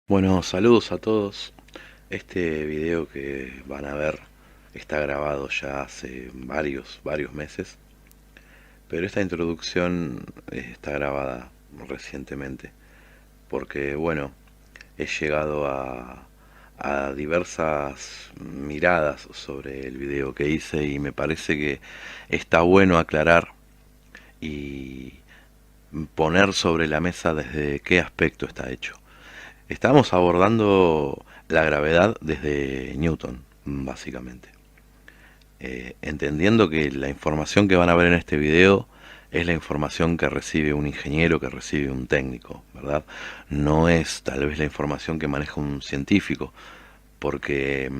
Bueno, saludos a todos. Este video que van a ver está grabado ya hace varios meses, pero esta introducción está grabada recientemente, porque bueno, he llegado a diversas miradas sobre el video que hice y me parece que está bueno aclarar y poner sobre la mesa desde qué aspecto está hecho. Estamos abordando la gravedad desde Newton, básicamente. Entendiendo que la información que van a ver en este video es la información que recibe un ingeniero, que recibe un técnico, ¿verdad? No es tal vez la información que maneja un científico, porque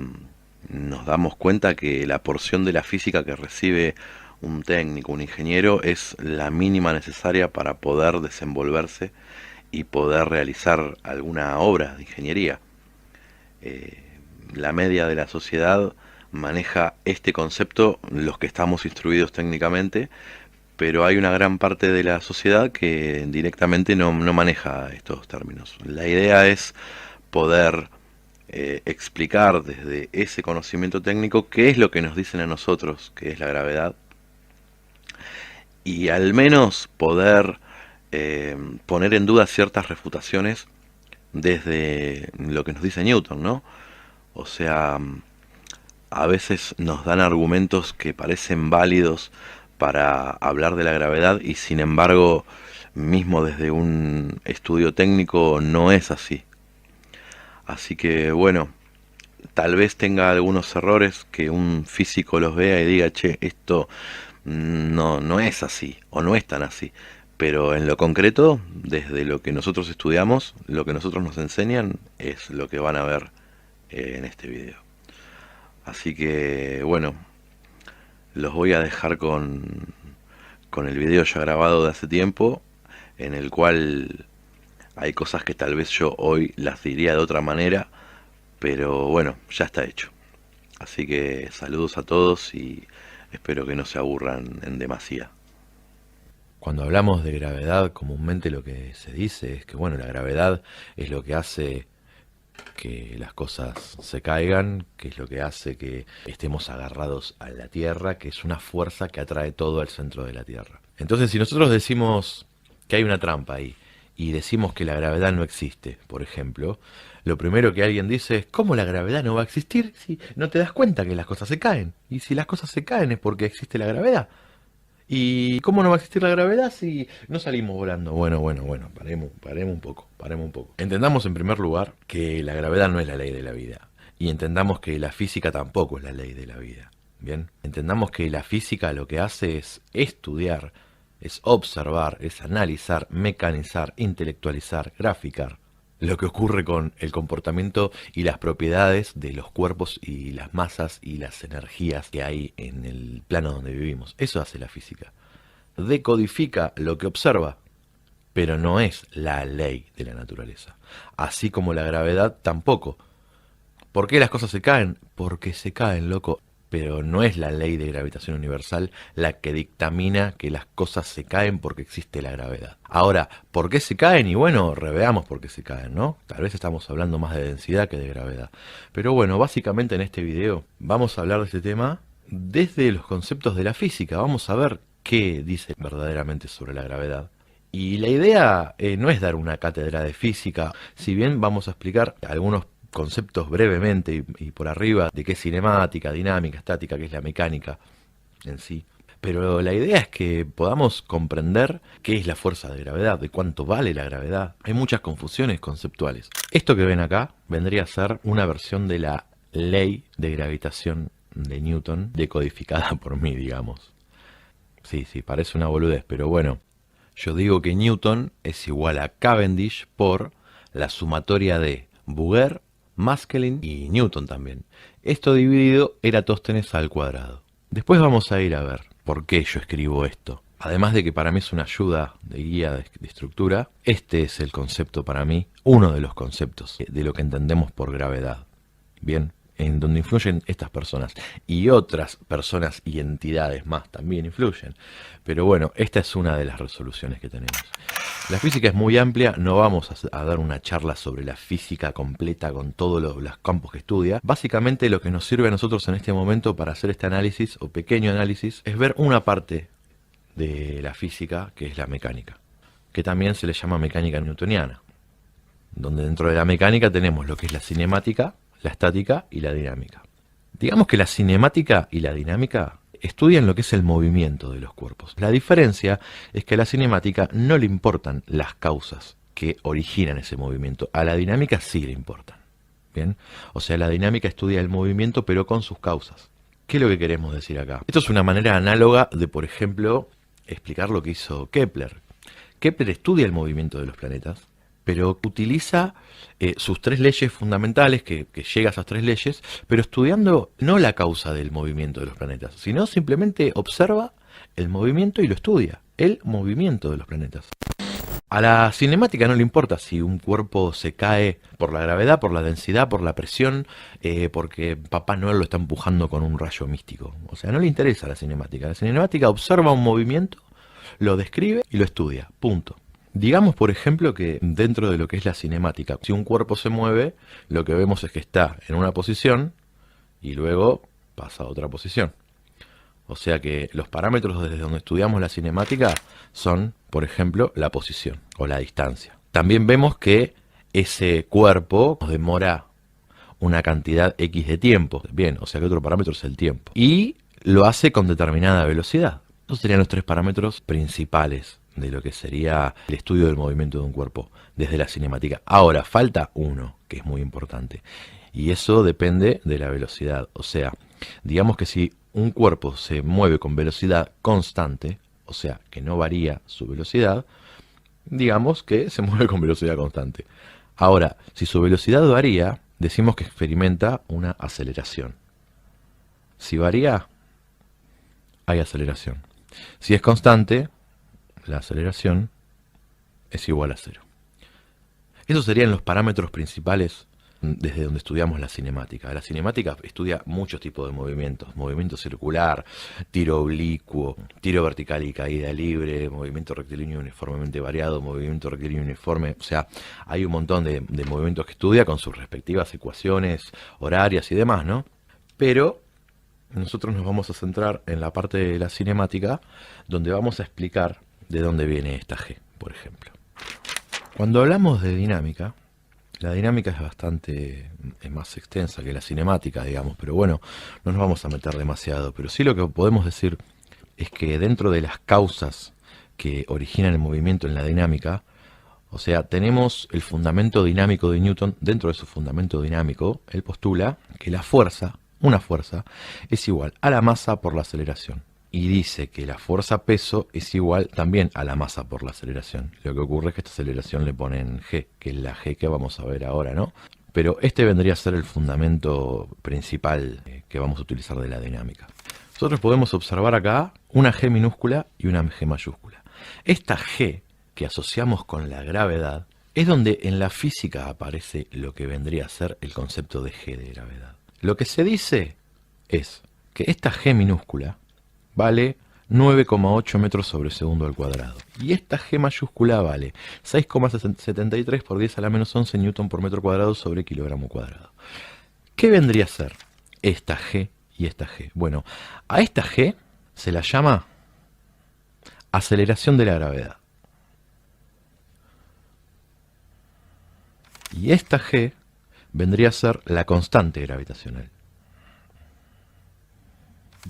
nos damos cuenta que la porción de la física que recibe un técnico, un ingeniero, es la mínima necesaria para poder desenvolverse y poder realizar alguna obra de ingeniería. Eh, la media de la sociedad maneja este concepto, los que estamos instruidos técnicamente, pero hay una gran parte de la sociedad que directamente no maneja estos términos. La idea es poder explicar desde ese conocimiento técnico qué es lo que nos dicen a nosotros que es la gravedad y al menos poder poner en duda ciertas refutaciones desde lo que nos dice Newton, ¿no? O sea, a veces nos dan argumentos que parecen válidos para hablar de la gravedad y sin embargo, mismo desde un estudio técnico no es así. Así que bueno, tal vez tenga algunos errores que un físico los vea y diga, che, esto no es así o no es tan así. Pero en lo concreto, desde lo que nosotros estudiamos, lo que nosotros nos enseñan es lo que van a ver en este video. Así que bueno, los voy a dejar con el video ya grabado de hace tiempo, en el cual hay cosas que tal vez yo hoy las diría de otra manera, pero bueno, ya está hecho. Así que saludos a todos y espero que no se aburran en demasía. Cuando hablamos de gravedad, comúnmente lo que se dice es que, bueno, la gravedad es lo que hace que las cosas se caigan, que es lo que hace que estemos agarrados a la Tierra, que es una fuerza que atrae todo al centro de la Tierra. Entonces, si nosotros decimos que hay una trampa ahí y decimos que la gravedad no existe, por ejemplo, lo primero que alguien dice es, ¿cómo la gravedad no va a existir si no te das cuenta que las cosas se caen? Y si las cosas se caen es porque existe la gravedad. ¿Y cómo no va a existir la gravedad si no salimos volando? Bueno, paremos un poco, paremos un poco. Entendamos en primer lugar que la gravedad no es la ley de la vida. Y entendamos que la física tampoco es la ley de la vida. Bien, entendamos que la física lo que hace es estudiar, es observar, es analizar, mecanizar, intelectualizar, graficar lo que ocurre con el comportamiento y las propiedades de los cuerpos y las masas y las energías que hay en el plano donde vivimos. Eso hace la física. Decodifica lo que observa, pero no es la ley de la naturaleza. Así como la gravedad tampoco. ¿Por qué las cosas se caen? Porque se caen, loco. Pero no es la ley de gravitación universal la que dictamina que las cosas se caen porque existe la gravedad. Ahora, ¿por qué se caen? Y bueno, reveamos por qué se caen, ¿no? Tal vez estamos hablando más de densidad que de gravedad. Pero bueno, básicamente en este video vamos a hablar de este tema desde los conceptos de la física. Vamos a ver qué dice verdaderamente sobre la gravedad. Y la idea no es dar una cátedra de física, si bien vamos a explicar algunos conceptos brevemente y por arriba de qué es cinemática, dinámica, estática, qué es la mecánica en sí. Pero la idea es que podamos comprender qué es la fuerza de gravedad, de cuánto vale la gravedad. Hay muchas confusiones conceptuales. Esto que ven acá vendría a ser una versión de la ley de gravitación de Newton, decodificada por mí, digamos. Sí, parece una boludez, pero bueno. Yo digo que Newton es igual a Cavendish por la sumatoria de Bouguer, Maskelyne y Newton también. Esto dividido Eratóstenes al cuadrado. Después vamos a ir a ver por qué yo escribo esto. Además de que para mí es una ayuda de guía de estructura, este es el concepto para mí, uno de los conceptos de lo que entendemos por gravedad. Bien, en donde influyen estas personas. Y otras personas y entidades más también influyen. Pero bueno, esta es una de las resoluciones que tenemos. La física es muy amplia, no vamos a dar una charla sobre la física completa con todos los campos que estudia. Básicamente lo que nos sirve a nosotros en este momento para hacer este análisis, o pequeño análisis, es ver una parte de la física que es la mecánica, que también se le llama mecánica newtoniana, donde dentro de la mecánica tenemos lo que es la cinemática, la estática y la dinámica. Digamos que la cinemática y la dinámica estudian lo que es el movimiento de los cuerpos. La diferencia es que a la cinemática no le importan las causas que originan ese movimiento, a la dinámica sí le importan. ¿Bien? O sea, la dinámica estudia el movimiento pero con sus causas. ¿Qué es lo que queremos decir acá? Esto es una manera análoga de, por ejemplo, explicar lo que hizo Kepler. Kepler estudia el movimiento de los planetas, pero utiliza sus tres leyes fundamentales, que llega a esas tres leyes, pero estudiando no la causa del movimiento de los planetas, sino simplemente observa el movimiento y lo estudia, el movimiento de los planetas. A la cinemática no le importa si un cuerpo se cae por la gravedad, por la densidad, por la presión, porque Papá Noel lo está empujando con un rayo místico. O sea, no le interesa la cinemática. La cinemática observa un movimiento, lo describe y lo estudia. Punto. Digamos, por ejemplo, que dentro de lo que es la cinemática, si un cuerpo se mueve, lo que vemos es que está en una posición y luego pasa a otra posición. O sea que los parámetros desde donde estudiamos la cinemática son, por ejemplo, la posición o la distancia. También vemos que ese cuerpo nos demora una cantidad X de tiempo. Bien, o sea que otro parámetro es el tiempo. Y lo hace con determinada velocidad. Esos serían los tres parámetros principales de lo que sería el estudio del movimiento de un cuerpo desde la cinemática. Ahora, falta uno, que es muy importante. Y eso depende de la velocidad. O sea, digamos que si un cuerpo se mueve con velocidad constante, o sea, que no varía su velocidad, digamos que se mueve con velocidad constante. Ahora, si su velocidad varía, decimos que experimenta una aceleración. Si varía, hay aceleración. Si es constante, la aceleración es igual a cero. Esos serían los parámetros principales desde donde estudiamos la cinemática. La cinemática estudia muchos tipos de movimientos. Movimiento circular, tiro oblicuo, tiro vertical y caída libre, movimiento rectilíneo uniformemente variado, movimiento rectilíneo uniforme. O sea, hay un montón de movimientos que estudia con sus respectivas ecuaciones horarias y demás, ¿no? Pero nosotros nos vamos a centrar en la parte de la cinemática, donde vamos a explicar de dónde viene esta G, por ejemplo. Cuando hablamos de dinámica, la dinámica es más extensa que la cinemática, digamos, pero bueno, no nos vamos a meter demasiado. Pero sí lo que podemos decir es que dentro de las causas que originan el movimiento en la dinámica, o sea, tenemos el fundamento dinámico de Newton. Dentro de su fundamento dinámico, él postula que la fuerza, una fuerza, es igual a la masa por la aceleración. Y dice que la fuerza-peso es igual también a la masa por la aceleración. Lo que ocurre es que esta aceleración le ponen G, que es la G que vamos a ver ahora, ¿no? Pero este vendría a ser el fundamento principal que vamos a utilizar de la dinámica. Nosotros podemos observar acá una G minúscula y una G mayúscula. Esta G que asociamos con la gravedad es donde en la física aparece lo que vendría a ser el concepto de G de gravedad. Lo que se dice es que esta G minúscula vale 9,8 metros sobre segundo al cuadrado. Y esta G mayúscula vale 6,73 por 10 a la menos 11 newton por metro cuadrado sobre kilogramo cuadrado. ¿Qué vendría a ser esta G y esta G? Bueno, a esta G se la llama aceleración de la gravedad. Y esta G vendría a ser la constante gravitacional.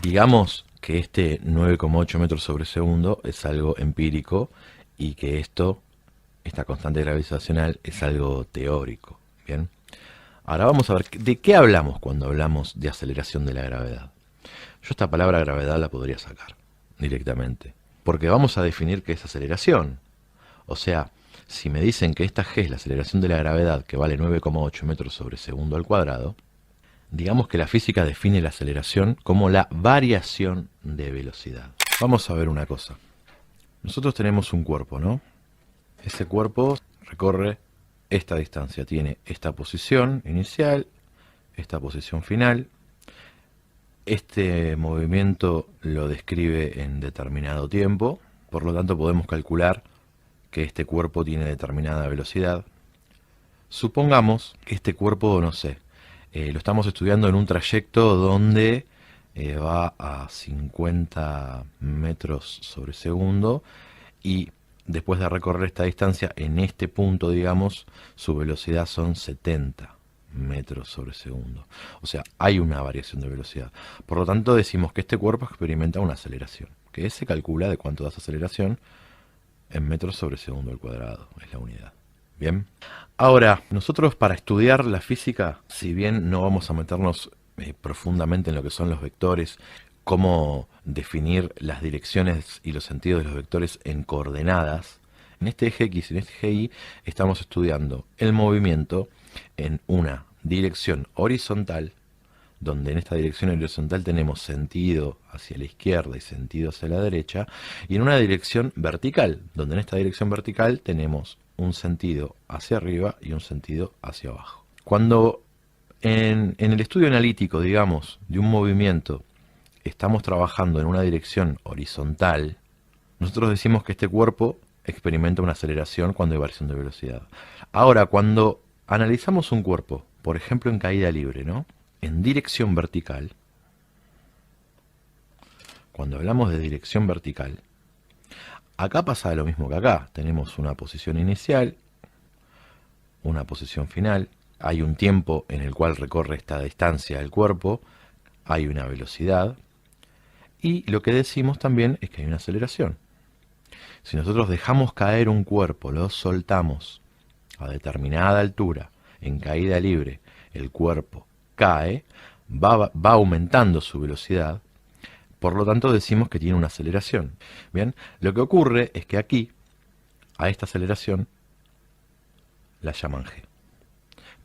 Digamos que este 9,8 metros sobre segundo es algo empírico y que esta constante gravitacional es algo teórico. Bien. Ahora vamos a ver de qué hablamos cuando hablamos de aceleración de la gravedad. Yo esta palabra gravedad la podría sacar directamente, porque vamos a definir qué es aceleración. O sea, si me dicen que esta G es la aceleración de la gravedad, que vale 9,8 metros sobre segundo al cuadrado, digamos que la física define la aceleración como la variación de velocidad. Vamos a ver una cosa. Nosotros tenemos un cuerpo, ¿no? Ese cuerpo recorre esta distancia. Tiene esta posición inicial, esta posición final. Este movimiento lo describe en determinado tiempo, por lo tanto podemos calcular que este cuerpo tiene determinada velocidad. Supongamos que este cuerpo, no sé, lo estamos estudiando en un trayecto donde va a 50 metros sobre segundo y después de recorrer esta distancia, en este punto, digamos, su velocidad son 70 metros sobre segundo. O sea, hay una variación de velocidad. Por lo tanto, decimos que este cuerpo experimenta una aceleración, que se calcula de cuánto da esa aceleración en metros sobre segundo al cuadrado, es la unidad. Bien. Ahora, nosotros para estudiar la física, si bien no vamos a meternos profundamente en lo que son los vectores, cómo definir las direcciones y los sentidos de los vectores en coordenadas, en este eje X y en este eje Y estamos estudiando el movimiento en una dirección horizontal, donde en esta dirección horizontal tenemos sentido hacia la izquierda y sentido hacia la derecha, y en una dirección vertical, donde en esta dirección vertical tenemos un sentido hacia arriba y un sentido hacia abajo. Cuando en el estudio analítico, digamos, de un movimiento, estamos trabajando en una dirección horizontal, nosotros decimos que este cuerpo experimenta una aceleración cuando hay variación de velocidad. Ahora, cuando analizamos un cuerpo, por ejemplo en caída libre, ¿no?, en dirección vertical, cuando hablamos de dirección vertical, acá pasa lo mismo que acá. Tenemos una posición inicial, una posición final, hay un tiempo en el cual recorre esta distancia el cuerpo, hay una velocidad, y lo que decimos también es que hay una aceleración. Si nosotros dejamos caer un cuerpo, lo soltamos a determinada altura, en caída libre, el cuerpo cae, va aumentando su velocidad, por lo tanto decimos que tiene una aceleración. Bien, lo que ocurre es que aquí, a esta aceleración, la llaman g.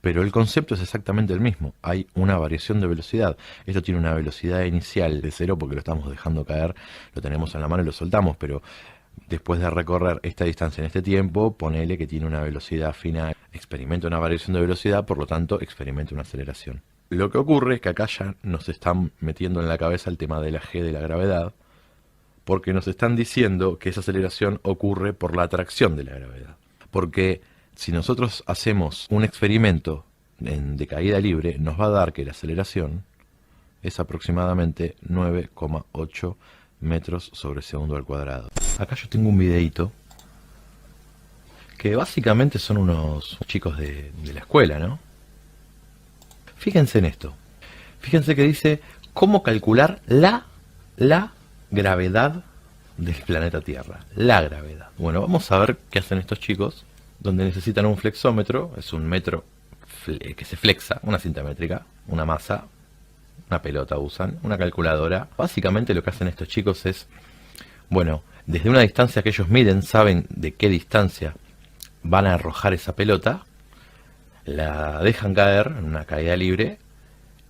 Pero el concepto es exactamente el mismo, hay una variación de velocidad. Esto tiene una velocidad inicial de 0 porque lo estamos dejando caer, lo tenemos en la mano y lo soltamos, pero después de recorrer esta distancia en este tiempo, ponele que tiene una velocidad final, experimenta una variación de velocidad, por lo tanto experimenta una aceleración. Lo que ocurre es que acá ya nos están metiendo en la cabeza el tema de la g de la gravedad, porque nos están diciendo que esa aceleración ocurre por la atracción de la gravedad. Porque si nosotros hacemos un experimento de caída libre, nos va a dar que la aceleración es aproximadamente 9,8 metros sobre segundo al cuadrado. Acá yo tengo un videíto que básicamente son unos chicos de la escuela, ¿no? Fíjense en esto. Fíjense que dice cómo calcular la gravedad del planeta Tierra. La gravedad. Bueno, vamos a ver qué hacen estos chicos, donde necesitan un flexómetro, es un metro que se flexa, una cinta métrica, una masa, una pelota usan, una calculadora. Básicamente lo que hacen estos chicos es, bueno, desde una distancia que ellos miden, saben de qué distancia van a arrojar esa pelota, la dejan caer en una caída libre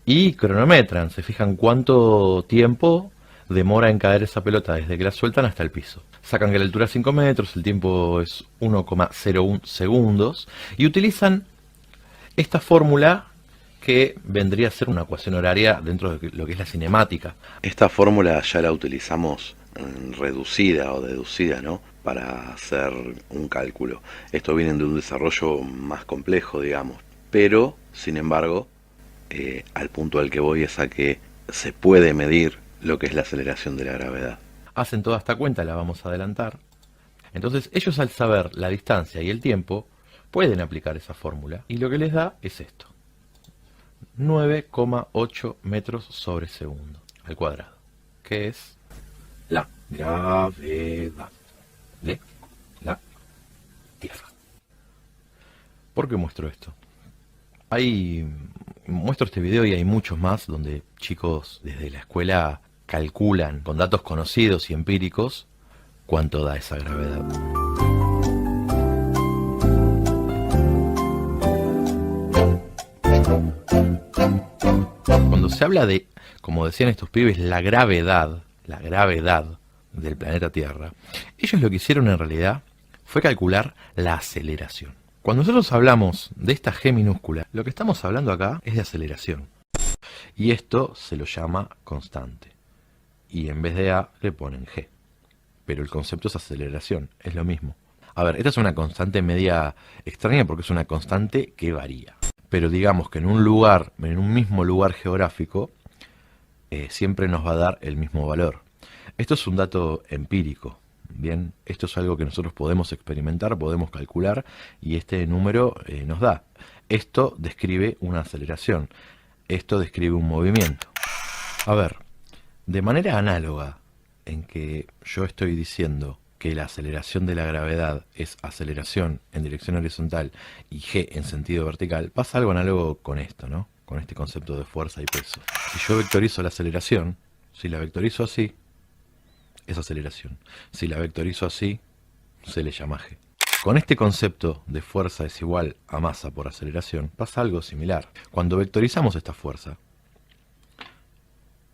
y cronometran, se fijan cuánto tiempo demora en caer esa pelota desde que la sueltan hasta el piso. Sacan que la altura es 5 metros, el tiempo es 1,01 segundos y utilizan esta fórmula que vendría a ser una ecuación horaria dentro de lo que es la cinemática. Esta fórmula ya la utilizamos reducida o deducida, ¿no?, para hacer un cálculo. Esto viene de un desarrollo más complejo, digamos, pero sin embargo al punto al que voy es a que se puede medir lo que es la aceleración de la gravedad. Hacen toda esta cuenta, la vamos a adelantar. Entonces ellos, al saber la distancia y el tiempo, pueden aplicar esa fórmula y lo que les da es esto: 9,8 metros sobre segundo al cuadrado, que es la gravedad de la Tierra. ¿Por qué muestro esto? Muestro este video y hay muchos más donde chicos desde la escuela calculan con datos conocidos y empíricos cuánto da esa gravedad. Cuando se habla de, como decían estos pibes, la gravedad del planeta Tierra, ellos lo que hicieron en realidad fue calcular la aceleración. Cuando nosotros hablamos de esta G minúscula, lo que estamos hablando acá es de aceleración. Y esto se lo llama constante. Y en vez de A le ponen G. Pero el concepto es aceleración, es lo mismo. A ver, esta es una constante media extraña porque es una constante que varía. Pero digamos que en un lugar, en un mismo lugar geográfico, siempre nos va a dar el mismo valor. Esto es un dato empírico. Bien, esto es algo que nosotros podemos experimentar, podemos calcular y este número nos da. Esto describe una aceleración, esto describe un movimiento. A ver, de manera análoga en que yo estoy diciendo que la aceleración de la gravedad es aceleración en dirección horizontal y g en sentido vertical, pasa algo análogo con esto, ¿no? Con este concepto de fuerza y peso. Si yo vectorizo la aceleración, si la vectorizo así, es aceleración. Si la vectorizo así, se le llama g. Con este concepto de fuerza es igual a masa por aceleración, pasa algo similar. Cuando vectorizamos esta fuerza,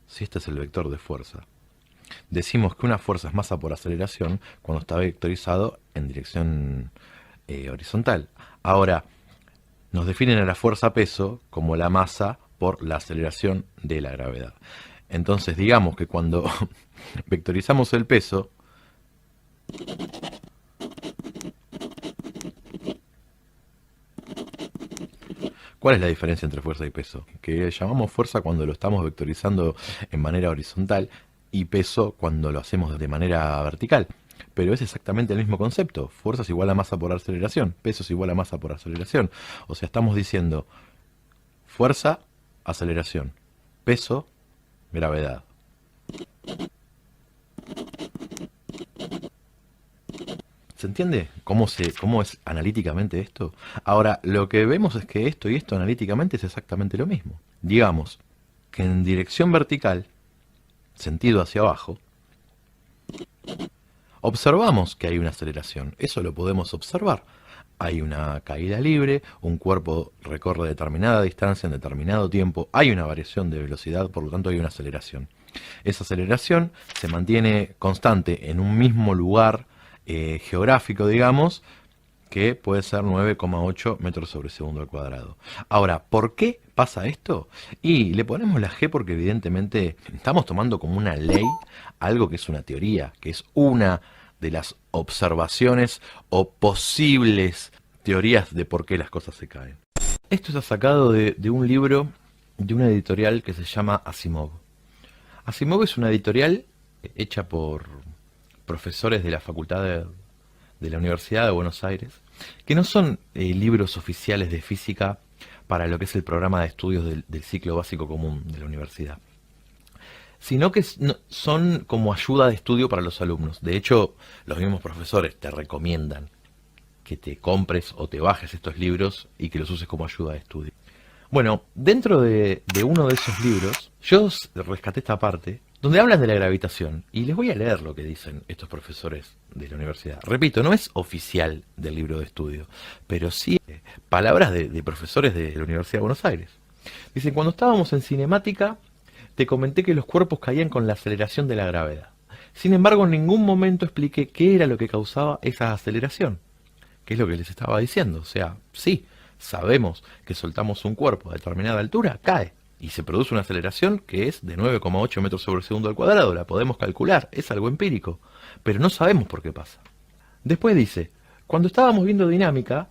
si este es el vector de fuerza, decimos que una fuerza es masa por aceleración cuando está vectorizado en dirección horizontal. Ahora, nos definen a la fuerza peso como la masa por la aceleración de la gravedad. Entonces, digamos que cuando vectorizamos el peso, ¿cuál es la diferencia entre fuerza y peso? Que llamamos fuerza cuando lo estamos vectorizando en manera horizontal y peso cuando lo hacemos de manera vertical. Pero es exactamente el mismo concepto. Fuerza es igual a masa por aceleración, peso es igual a masa por aceleración. O sea, estamos diciendo fuerza, aceleración, peso, gravedad. ¿Se entiende cómo es analíticamente esto? Ahora, lo que vemos es que esto y esto analíticamente es exactamente lo mismo. Digamos que en dirección vertical, sentido hacia abajo, observamos que hay una aceleración. Eso lo podemos observar. Hay una caída libre, un cuerpo recorre determinada distancia en determinado tiempo, hay una variación de velocidad, por lo tanto hay una aceleración. Esa aceleración se mantiene constante en un mismo lugar geográfico, digamos, que puede ser 9,8 metros sobre segundo al cuadrado. Ahora, ¿por qué pasa esto? Y le ponemos la G porque evidentemente estamos tomando como una ley algo que es una teoría, que es una de las observaciones o posibles teorías de por qué las cosas se caen. Esto está sacado de un libro de una editorial que se llama Asimov. Asimov es una editorial hecha por profesores de la Facultad de la Universidad de Buenos Aires, que no son libros oficiales de física para lo que es el programa de estudios del ciclo básico común de la universidad, sino que son como ayuda de estudio para los alumnos. De hecho, los mismos profesores te recomiendan que te compres o te bajes estos libros y que los uses como ayuda de estudio. Bueno, dentro de uno de esos libros, yo rescaté esta parte donde hablan de la gravitación, y les voy a leer lo que dicen estos profesores de la universidad. Repito, no es oficial del libro de estudio, pero sí palabras de profesores de la Universidad de Buenos Aires. Dicen, cuando estábamos en cinemática, te comenté que los cuerpos caían con la aceleración de la gravedad. Sin embargo, en ningún momento expliqué qué era lo que causaba esa aceleración. ¿Qué es lo que les estaba diciendo? O sea, sí, sabemos que soltamos un cuerpo a determinada altura, cae. Y se produce una aceleración que es de 9,8 metros sobre segundo al cuadrado. La podemos calcular, es algo empírico. Pero no sabemos por qué pasa. Después dice, cuando estábamos viendo dinámica,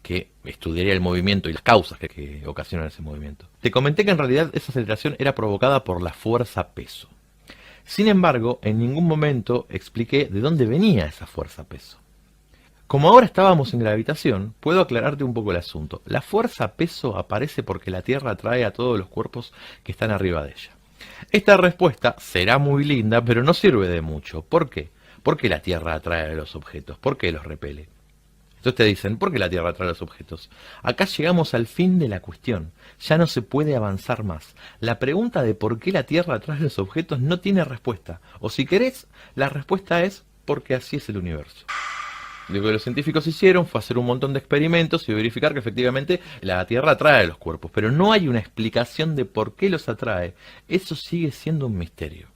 que estudiaría el movimiento y las causas que ocasionan ese movimiento, te comenté que en realidad esa aceleración era provocada por la fuerza peso. Sin embargo, en ningún momento expliqué de dónde venía esa fuerza peso. Como ahora estábamos en gravitación, puedo aclararte un poco el asunto. La fuerza peso aparece porque la Tierra atrae a todos los cuerpos que están arriba de ella. Esta respuesta será muy linda, pero no sirve de mucho. ¿Por qué? Porque la Tierra atrae a los objetos. ¿Por qué los repele? Entonces te dicen, ¿por qué la Tierra atrae a los objetos? Acá llegamos al fin de la cuestión. Ya no se puede avanzar más. La pregunta de por qué la Tierra atrae a los objetos no tiene respuesta. O si querés, la respuesta es porque así es el universo. Lo que los científicos hicieron fue hacer un montón de experimentos y verificar que efectivamente la Tierra atrae a los cuerpos, pero no hay una explicación de por qué los atrae. Eso sigue siendo un misterio.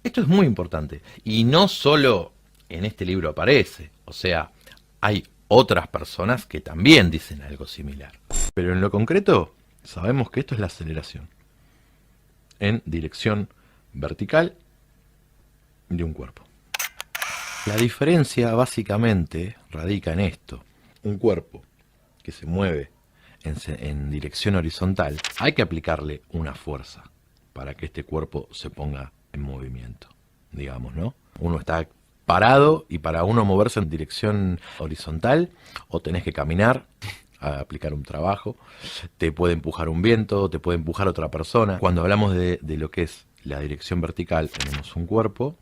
Esto es muy importante y no solo en este libro aparece, o sea, hay otras personas que también dicen algo similar. Pero en lo concreto, sabemos que esto es la aceleración en dirección vertical de un cuerpo. La diferencia básicamente radica en esto. Un cuerpo que se mueve en dirección horizontal, hay que aplicarle una fuerza para que este cuerpo se ponga en movimiento, digamos, ¿no? Uno está parado y para uno moverse en dirección horizontal, o tenés que caminar a aplicar un trabajo, te puede empujar un viento, te puede empujar otra persona. Cuando hablamos de lo que es la dirección vertical, tenemos un cuerpo,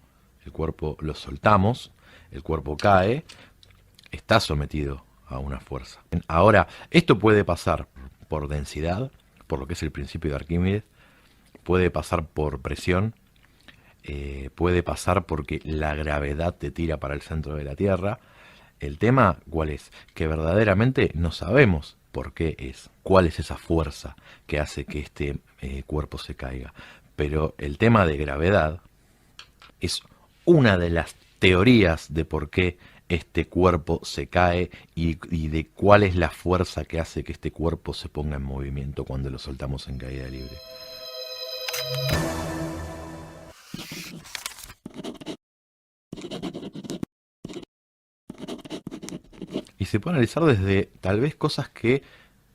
el cuerpo lo soltamos, el cuerpo cae, está sometido a una fuerza. Ahora, esto puede pasar por densidad, por lo que es el principio de Arquímedes, puede pasar por presión, puede pasar porque la gravedad te tira para el centro de la Tierra. El tema, ¿cuál es? Que verdaderamente no sabemos por qué es, cuál es esa fuerza que hace que este cuerpo se caiga. Pero el tema de gravedad es una de las teorías de por qué este cuerpo se cae y de cuál es la fuerza que hace que este cuerpo se ponga en movimiento cuando lo soltamos en caída libre. Y se puede analizar desde tal vez cosas que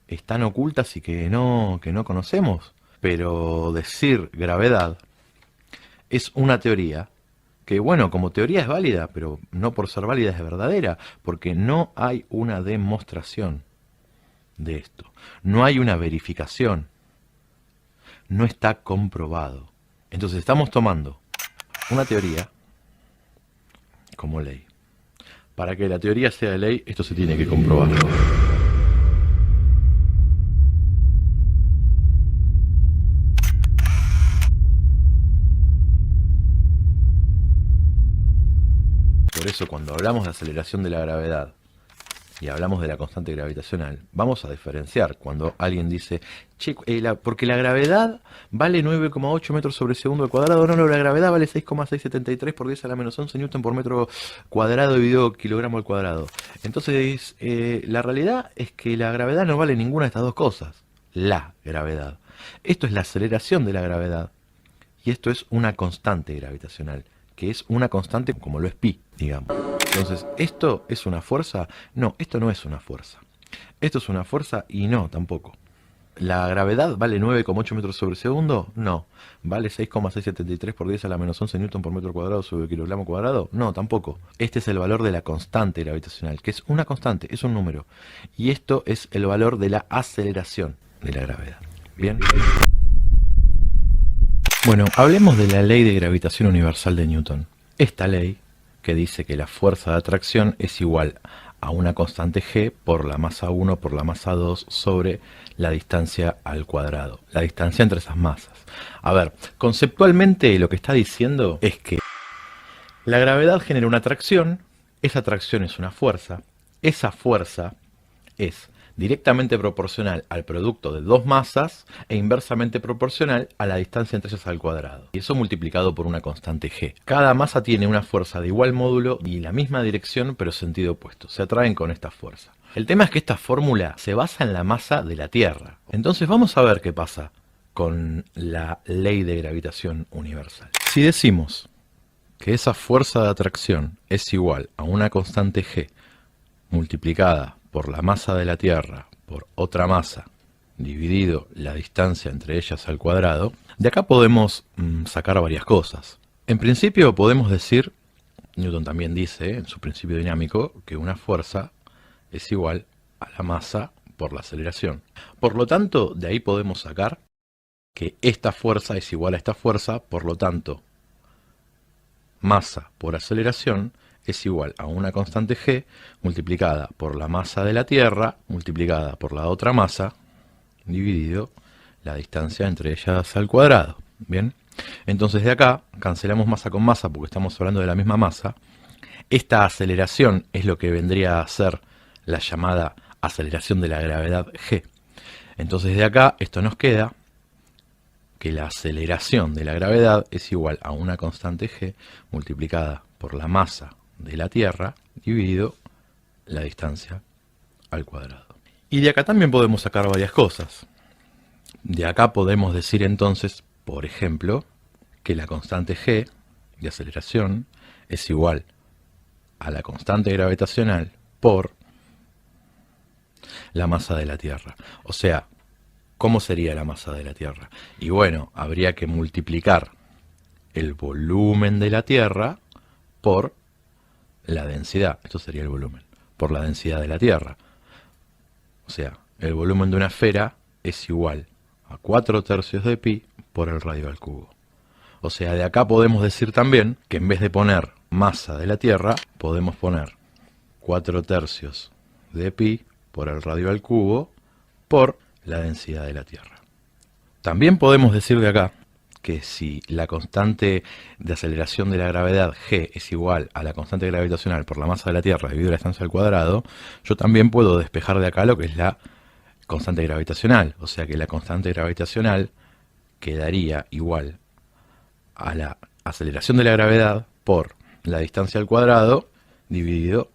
están ocultas y que no conocemos. Pero decir gravedad es una teoría que, bueno, como teoría es válida, pero no por ser válida es verdadera, porque no hay una demostración de esto. No hay una verificación. No está comprobado. Entonces estamos tomando una teoría como ley. Para que la teoría sea ley, esto se tiene que comprobar. Por eso cuando hablamos de aceleración de la gravedad y hablamos de la constante gravitacional, vamos a diferenciar cuando alguien dice, che, porque la gravedad vale 9,8 metros sobre segundo al cuadrado, no, la gravedad vale 6,673 por 10 a la menos 11 newton por metro cuadrado dividido kilogramo al cuadrado. Entonces, la realidad es que la gravedad no vale ninguna de estas dos cosas. La gravedad. Esto es la aceleración de la gravedad y esto es una constante gravitacional, que es una constante como lo es pi, digamos. Entonces, ¿esto es una fuerza? No, esto no es una fuerza. ¿Esto es una fuerza? Y no, tampoco. ¿La gravedad vale 9,8 metros sobre segundo? No. ¿Vale 6,673 por 10 a la menos 11 newton por metro cuadrado sobre kilogramo cuadrado? No, tampoco. Este es el valor de la constante gravitacional, que es una constante, es un número. Y esto es el valor de la aceleración de la gravedad. ¿Bien? Bueno, hablemos de la ley de gravitación universal de Newton. Esta ley que dice que la fuerza de atracción es igual a una constante g por la masa 1 por la masa 2 sobre la distancia al cuadrado, la distancia entre esas masas. A ver, conceptualmente lo que está diciendo es que la gravedad genera una atracción, esa atracción es una fuerza, esa fuerza es directamente proporcional al producto de dos masas e inversamente proporcional a la distancia entre ellas al cuadrado. Y eso multiplicado por una constante g. Cada masa tiene una fuerza de igual módulo y la misma dirección pero sentido opuesto. Se atraen con esta fuerza. El tema es que esta fórmula se basa en la masa de la Tierra. Entonces vamos a ver qué pasa con la ley de gravitación universal. Si decimos que esa fuerza de atracción es igual a una constante g multiplicada por la masa de la Tierra por otra masa dividido la distancia entre ellas al cuadrado, de acá podemos sacar varias cosas. En principio podemos decir, Newton también dice en su principio dinámico, que una fuerza es igual a la masa por la aceleración. Por lo tanto, de ahí podemos sacar que esta fuerza es igual a esta fuerza, por lo tanto, masa por aceleración es igual a una constante g multiplicada por la masa de la Tierra multiplicada por la otra masa dividido la distancia entre ellas al cuadrado. Bien, entonces de acá cancelamos masa con masa porque estamos hablando de la misma masa. Esta aceleración es lo que vendría a ser la llamada aceleración de la gravedad g. Entonces de acá esto nos queda que la aceleración de la gravedad es igual a una constante g multiplicada por la masa de la Tierra dividido la distancia al cuadrado. Y de acá también podemos sacar varias cosas. De acá podemos decir entonces, por ejemplo, que la constante g de aceleración es igual a la constante gravitacional por la masa de la Tierra. O sea, ¿cómo sería la masa de la Tierra? Y bueno, habría que multiplicar el volumen de la Tierra por la densidad. Esto sería el volumen, por la densidad de la Tierra. O sea, el volumen de una esfera es igual a 4/3 de pi por el radio al cubo. O sea, de acá podemos decir también que en vez de poner masa de la Tierra, podemos poner 4/3 de pi por el radio al cubo por la densidad de la Tierra. También podemos decir de acá que si la constante de aceleración de la gravedad g es igual a la constante gravitacional por la masa de la Tierra dividido la distancia al cuadrado, yo también puedo despejar de acá lo que es la constante gravitacional. O sea que la constante gravitacional quedaría igual a la aceleración de la gravedad por la distancia al cuadrado dividido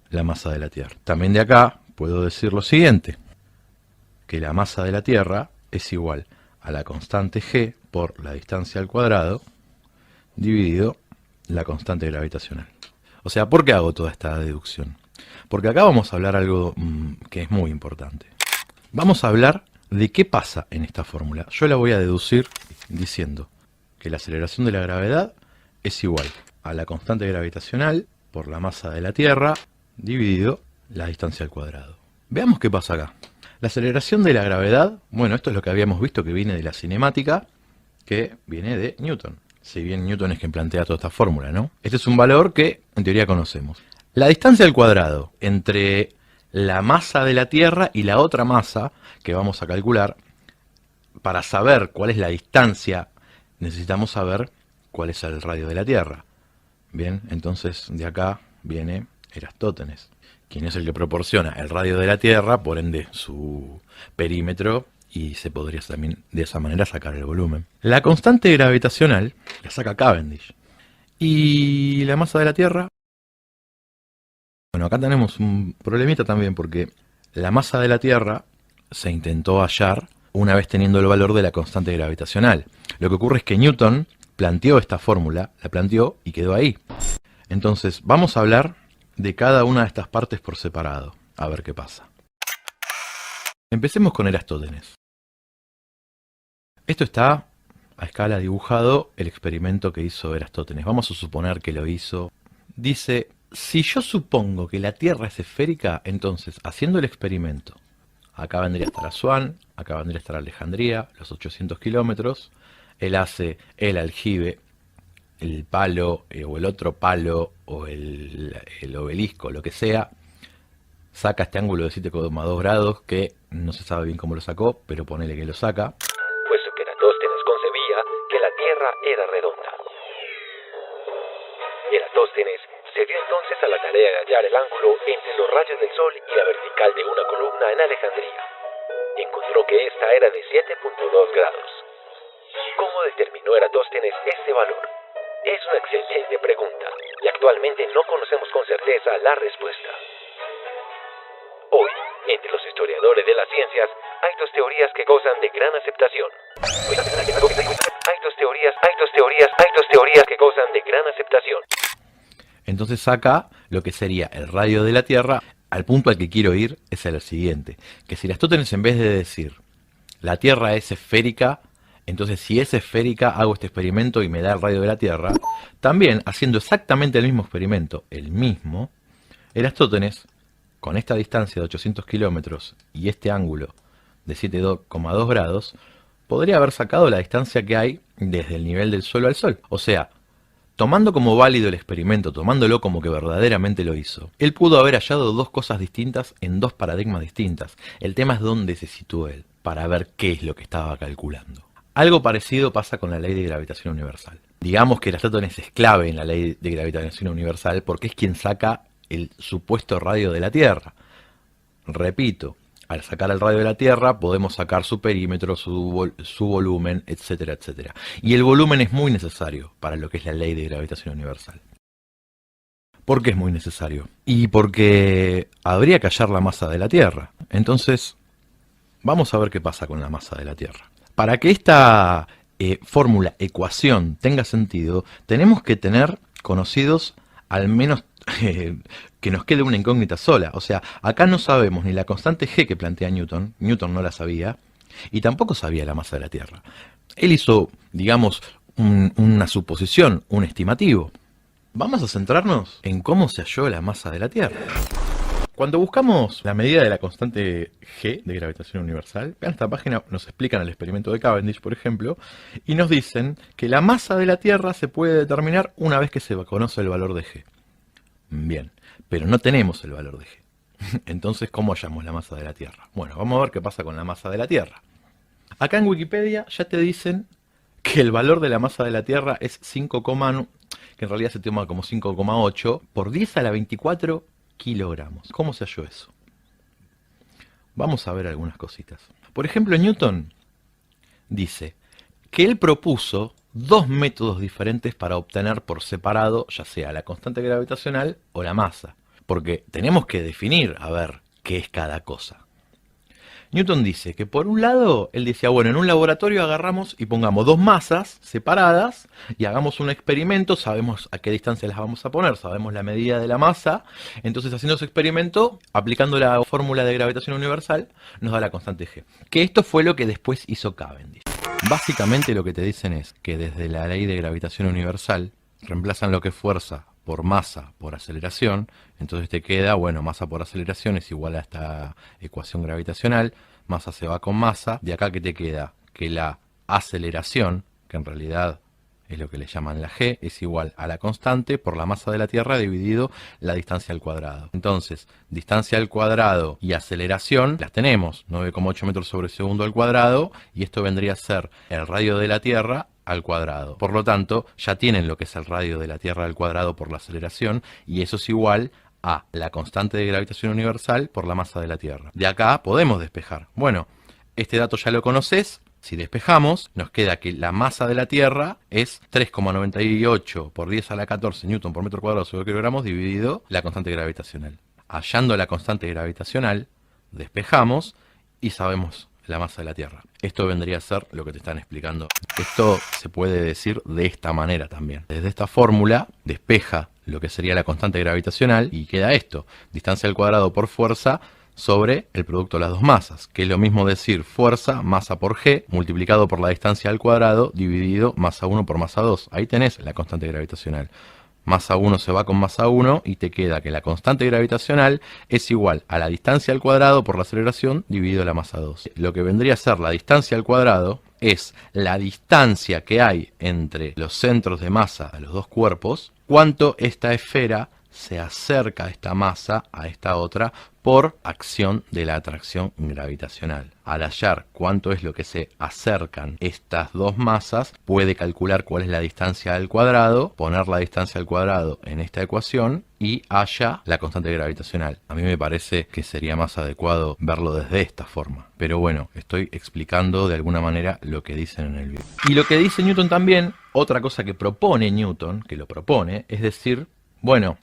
la masa de la Tierra. También de acá puedo decir lo siguiente, que la masa de la Tierra es igual a la constante g por la distancia al cuadrado dividido la constante gravitacional. O sea, ¿por qué hago toda esta deducción? Porque acá vamos a hablar algo que es muy importante. Vamos a hablar de qué pasa en esta fórmula. Yo la voy a deducir diciendo que la aceleración de la gravedad es igual a la constante gravitacional por la masa de la Tierra dividido la distancia al cuadrado. Veamos qué pasa acá. La aceleración de la gravedad, bueno, esto es lo que habíamos visto que viene de la cinemática, que viene de Newton. Si bien Newton es quien plantea toda esta fórmula, ¿no? Este es un valor que en teoría conocemos. La distancia al cuadrado entre la masa de la Tierra y la otra masa que vamos a calcular, para saber cuál es la distancia, necesitamos saber cuál es el radio de la Tierra. Bien, entonces de acá viene Eratóstenes, quien es el que proporciona el radio de la Tierra, por ende su perímetro, y se podría también de esa manera sacar el volumen. La constante gravitacional la saca Cavendish. Y la masa de la Tierra, bueno, acá tenemos un problemita también, porque la masa de la Tierra se intentó hallar una vez teniendo el valor de la constante gravitacional. Lo que ocurre es que Newton planteó esta fórmula, la planteó y quedó ahí. Entonces, vamos a hablar de cada una de estas partes por separado, a ver qué pasa. Empecemos con Eratóstenes. Esto está a escala dibujado el experimento que hizo Eratóstenes. Vamos a suponer que lo hizo. Dice, si yo supongo que la Tierra es esférica, entonces, haciendo el experimento, acá vendría a estar Asuán, acá vendría a estar Alejandría, los 800 kilómetros, él hace el aljibe, el palo o el otro palo o el obelisco, lo que sea, saca este ángulo de 7,2 grados que no se sabe bien cómo lo sacó, pero ponele que lo saca. Puesto que Eratóstenes concebía que la Tierra era redonda. Eratóstenes se dio entonces a la tarea de hallar el ángulo entre los rayos del Sol y la vertical de una columna en Alejandría. Encontró que esta era de 7,2 grados. ¿Cómo determinó Eratóstenes este valor? Es una excelente pregunta, y actualmente no conocemos con certeza la respuesta. Hoy, entre los historiadores de las ciencias, hay dos teorías que gozan de gran aceptación. Hay dos teorías que gozan de gran aceptación. Entonces saca lo que sería el radio de la Tierra. Al punto al que quiero ir es el siguiente, que si Eratóstenes, en vez de decir la Tierra es esférica, entonces si es esférica hago este experimento y me da el radio de la Tierra, también haciendo exactamente el mismo experimento, Eratóstenes, con esta distancia de 800 kilómetros y este ángulo de 7,2 grados, podría haber sacado la distancia que hay desde el nivel del suelo al Sol. O sea, tomando como válido el experimento, tomándolo como que verdaderamente lo hizo, él pudo haber hallado dos cosas distintas en dos paradigmas distintas. El tema es dónde se situó él, para ver qué es lo que estaba calculando. Algo parecido pasa con la ley de gravitación universal. Digamos que Eratóstenes es clave en la ley de gravitación universal porque es quien saca el supuesto radio de la Tierra. Repito, al sacar el radio de la Tierra podemos sacar su perímetro, su volumen, etcétera, etcétera. Y el volumen es muy necesario para lo que es la ley de gravitación universal. ¿Por qué es muy necesario? Y porque habría que hallar la masa de la Tierra. Entonces, vamos a ver qué pasa con la masa de la Tierra. Para que esta fórmula, ecuación, tenga sentido, tenemos que tener conocidos al menos que nos quede una incógnita sola. O sea, acá no sabemos ni la constante G que plantea Newton, Newton no la sabía, y tampoco sabía la masa de la Tierra. Él hizo, digamos, una suposición, un estimativo. Vamos a centrarnos en cómo se halló la masa de la Tierra. Cuando buscamos la medida de la constante G de gravitación universal, en esta página nos explican el experimento de Cavendish, por ejemplo, y nos dicen que la masa de la Tierra se puede determinar una vez que se conoce el valor de G. Bien, pero no tenemos el valor de G. Entonces, ¿cómo hallamos la masa de la Tierra? Bueno, vamos a ver qué pasa con la masa de la Tierra. Acá en Wikipedia ya te dicen que el valor de la masa de la Tierra es 5, que en realidad se toma como 5,8 por 10 a la 24 kilogramos. ¿Cómo se halló eso? Vamos a ver algunas cositas. Por ejemplo, Newton dice que él propuso dos métodos diferentes para obtener por separado, ya sea la constante gravitacional o la masa. Porque tenemos que definir, a ver, qué es cada cosa. Newton dice que por un lado, él decía, bueno, en un laboratorio agarramos y pongamos dos masas separadas y hagamos un experimento, sabemos a qué distancia las vamos a poner, sabemos la medida de la masa, entonces haciendo ese experimento, aplicando la fórmula de gravitación universal, nos da la constante G. Que esto fue lo que después hizo Cavendish. Básicamente lo que te dicen es que desde la ley de gravitación universal, reemplazan lo que es fuerza por masa por aceleración, entonces te queda, bueno, masa por aceleración es igual a esta ecuación gravitacional, masa se va con masa, de acá que te queda que la aceleración, que en realidad es lo que le llaman la G, es igual a la constante por la masa de la Tierra dividido la distancia al cuadrado. Entonces, distancia al cuadrado y aceleración las tenemos, 9,8 metros sobre segundo al cuadrado, y esto vendría a ser el radio de la Tierra al cuadrado. Por lo tanto, ya tienen lo que es el radio de la Tierra al cuadrado por la aceleración, y eso es igual a la constante de gravitación universal por la masa de la Tierra. De acá podemos despejar. Bueno, este dato ya lo conoces. Si despejamos, nos queda que la masa de la Tierra es 3,98 por 10 a la 14 newton por metro cuadrado sobre kilogramos dividido la constante gravitacional. Hallando la constante gravitacional, despejamos y sabemos la masa de la Tierra. Esto vendría a ser lo que te están explicando. Esto se puede decir de esta manera también. Desde esta fórmula despeja lo que sería la constante gravitacional y queda esto, distancia al cuadrado por fuerza sobre el producto de las dos masas, que es lo mismo decir fuerza, masa por G, multiplicado por la distancia al cuadrado, dividido masa 1 por masa 2. Ahí tenés la constante gravitacional. Masa 1 se va con masa 1 y te queda que la constante gravitacional es igual a la distancia al cuadrado por la aceleración dividido la masa 2. Lo que vendría a ser la distancia al cuadrado es la distancia que hay entre los centros de masa a los dos cuerpos, cuánto esta esfera se acerca esta masa a esta otra por acción de la atracción gravitacional. Al hallar cuánto es lo que se acercan estas dos masas, puede calcular cuál es la distancia al cuadrado, poner la distancia al cuadrado en esta ecuación y halla la constante gravitacional. A mí me parece que sería más adecuado verlo desde esta forma. Pero bueno, estoy explicando de alguna manera lo que dicen en el video. Y lo que dice Newton también, otra cosa que propone Newton, que lo propone, es decir, bueno,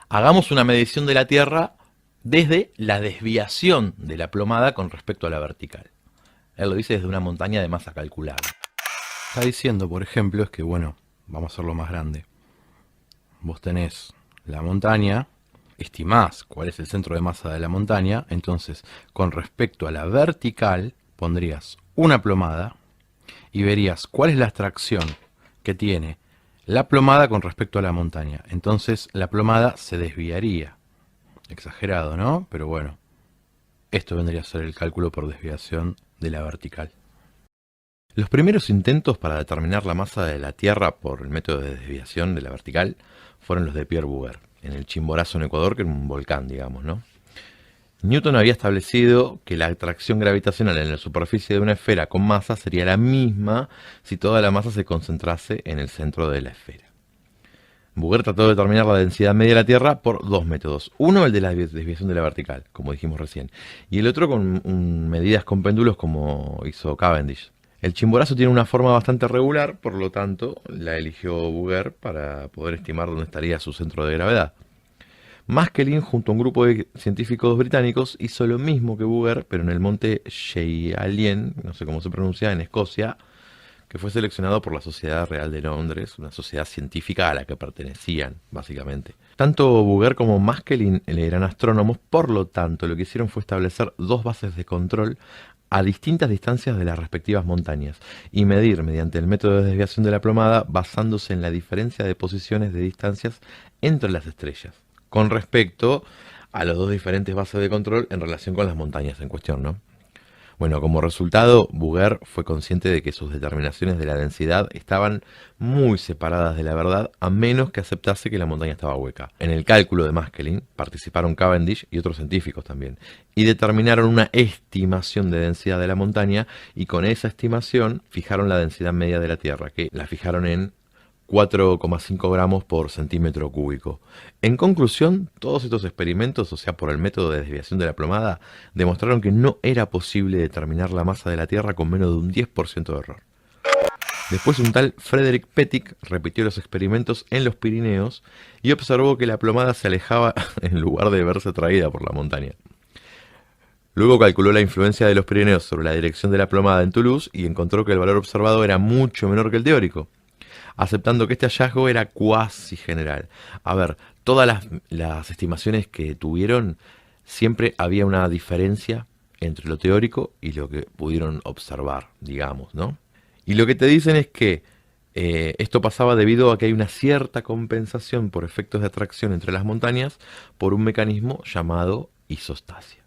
hagamos una medición de la Tierra desde la desviación de la plomada con respecto a la vertical. Él lo dice desde una montaña de masa calculable. Está diciendo, por ejemplo, es que, bueno, vamos a hacerlo más grande. Vos tenés la montaña, estimás cuál es el centro de masa de la montaña, entonces, con respecto a la vertical, pondrías una plomada y verías cuál es la atracción que tiene la plomada con respecto a la montaña. Entonces la plomada se desviaría. Exagerado, ¿no? Pero bueno, esto vendría a ser el cálculo por desviación de la vertical. Los primeros intentos para determinar la masa de la Tierra por el método de desviación de la vertical fueron los de Pierre Bouguer, en el Chimborazo en Ecuador, que era un volcán, digamos, ¿no? Newton había establecido que la atracción gravitacional en la superficie de una esfera con masa sería la misma si toda la masa se concentrase en el centro de la esfera. Bouguer trató de determinar la densidad media de la Tierra por dos métodos. Uno, el de la desviación de la vertical, como dijimos recién, y el otro con medidas con péndulos, como hizo Cavendish. El Chimborazo tiene una forma bastante regular, por lo tanto la eligió Bouguer para poder estimar dónde estaría su centro de gravedad. Maskelyne, junto a un grupo de científicos británicos, hizo lo mismo que Booger, pero en el monte Chealien, no sé cómo se pronuncia, en Escocia, que fue seleccionado por la Sociedad Real de Londres, una sociedad científica a la que pertenecían, básicamente. Tanto Booger como Maskelyne eran astrónomos, por lo tanto, lo que hicieron fue establecer dos bases de control a distintas distancias de las respectivas montañas y medir mediante el método de desviación de la plomada basándose en la diferencia de posiciones de distancias entre las estrellas, con respecto a las dos diferentes bases de control en relación con las montañas en cuestión, ¿no? Bueno, como resultado, Booger fue consciente de que sus determinaciones de la densidad estaban muy separadas de la verdad, a menos que aceptase que la montaña estaba hueca. En el cálculo de Maskelyne participaron Cavendish y otros científicos también, y determinaron una estimación de densidad de la montaña, y con esa estimación fijaron la densidad media de la Tierra, que la fijaron en 4,5 gramos por centímetro cúbico. En conclusión, todos estos experimentos, o sea, por el método de desviación de la plomada, demostraron que no era posible determinar la masa de la Tierra con menos de un 10% de error. Después un tal Frederick Pettit repitió los experimentos en los Pirineos y observó que la plomada se alejaba en lugar de verse atraída por la montaña. Luego calculó la influencia de los Pirineos sobre la dirección de la plomada en Toulouse y encontró que el valor observado era mucho menor que el teórico, aceptando que este hallazgo era cuasi general. A ver, todas las estimaciones que tuvieron, siempre había una diferencia entre lo teórico y lo que pudieron observar, digamos, ¿no? Y lo que te dicen es que esto pasaba debido a que hay una cierta compensación por efectos de atracción entre las montañas por un mecanismo llamado isostasia.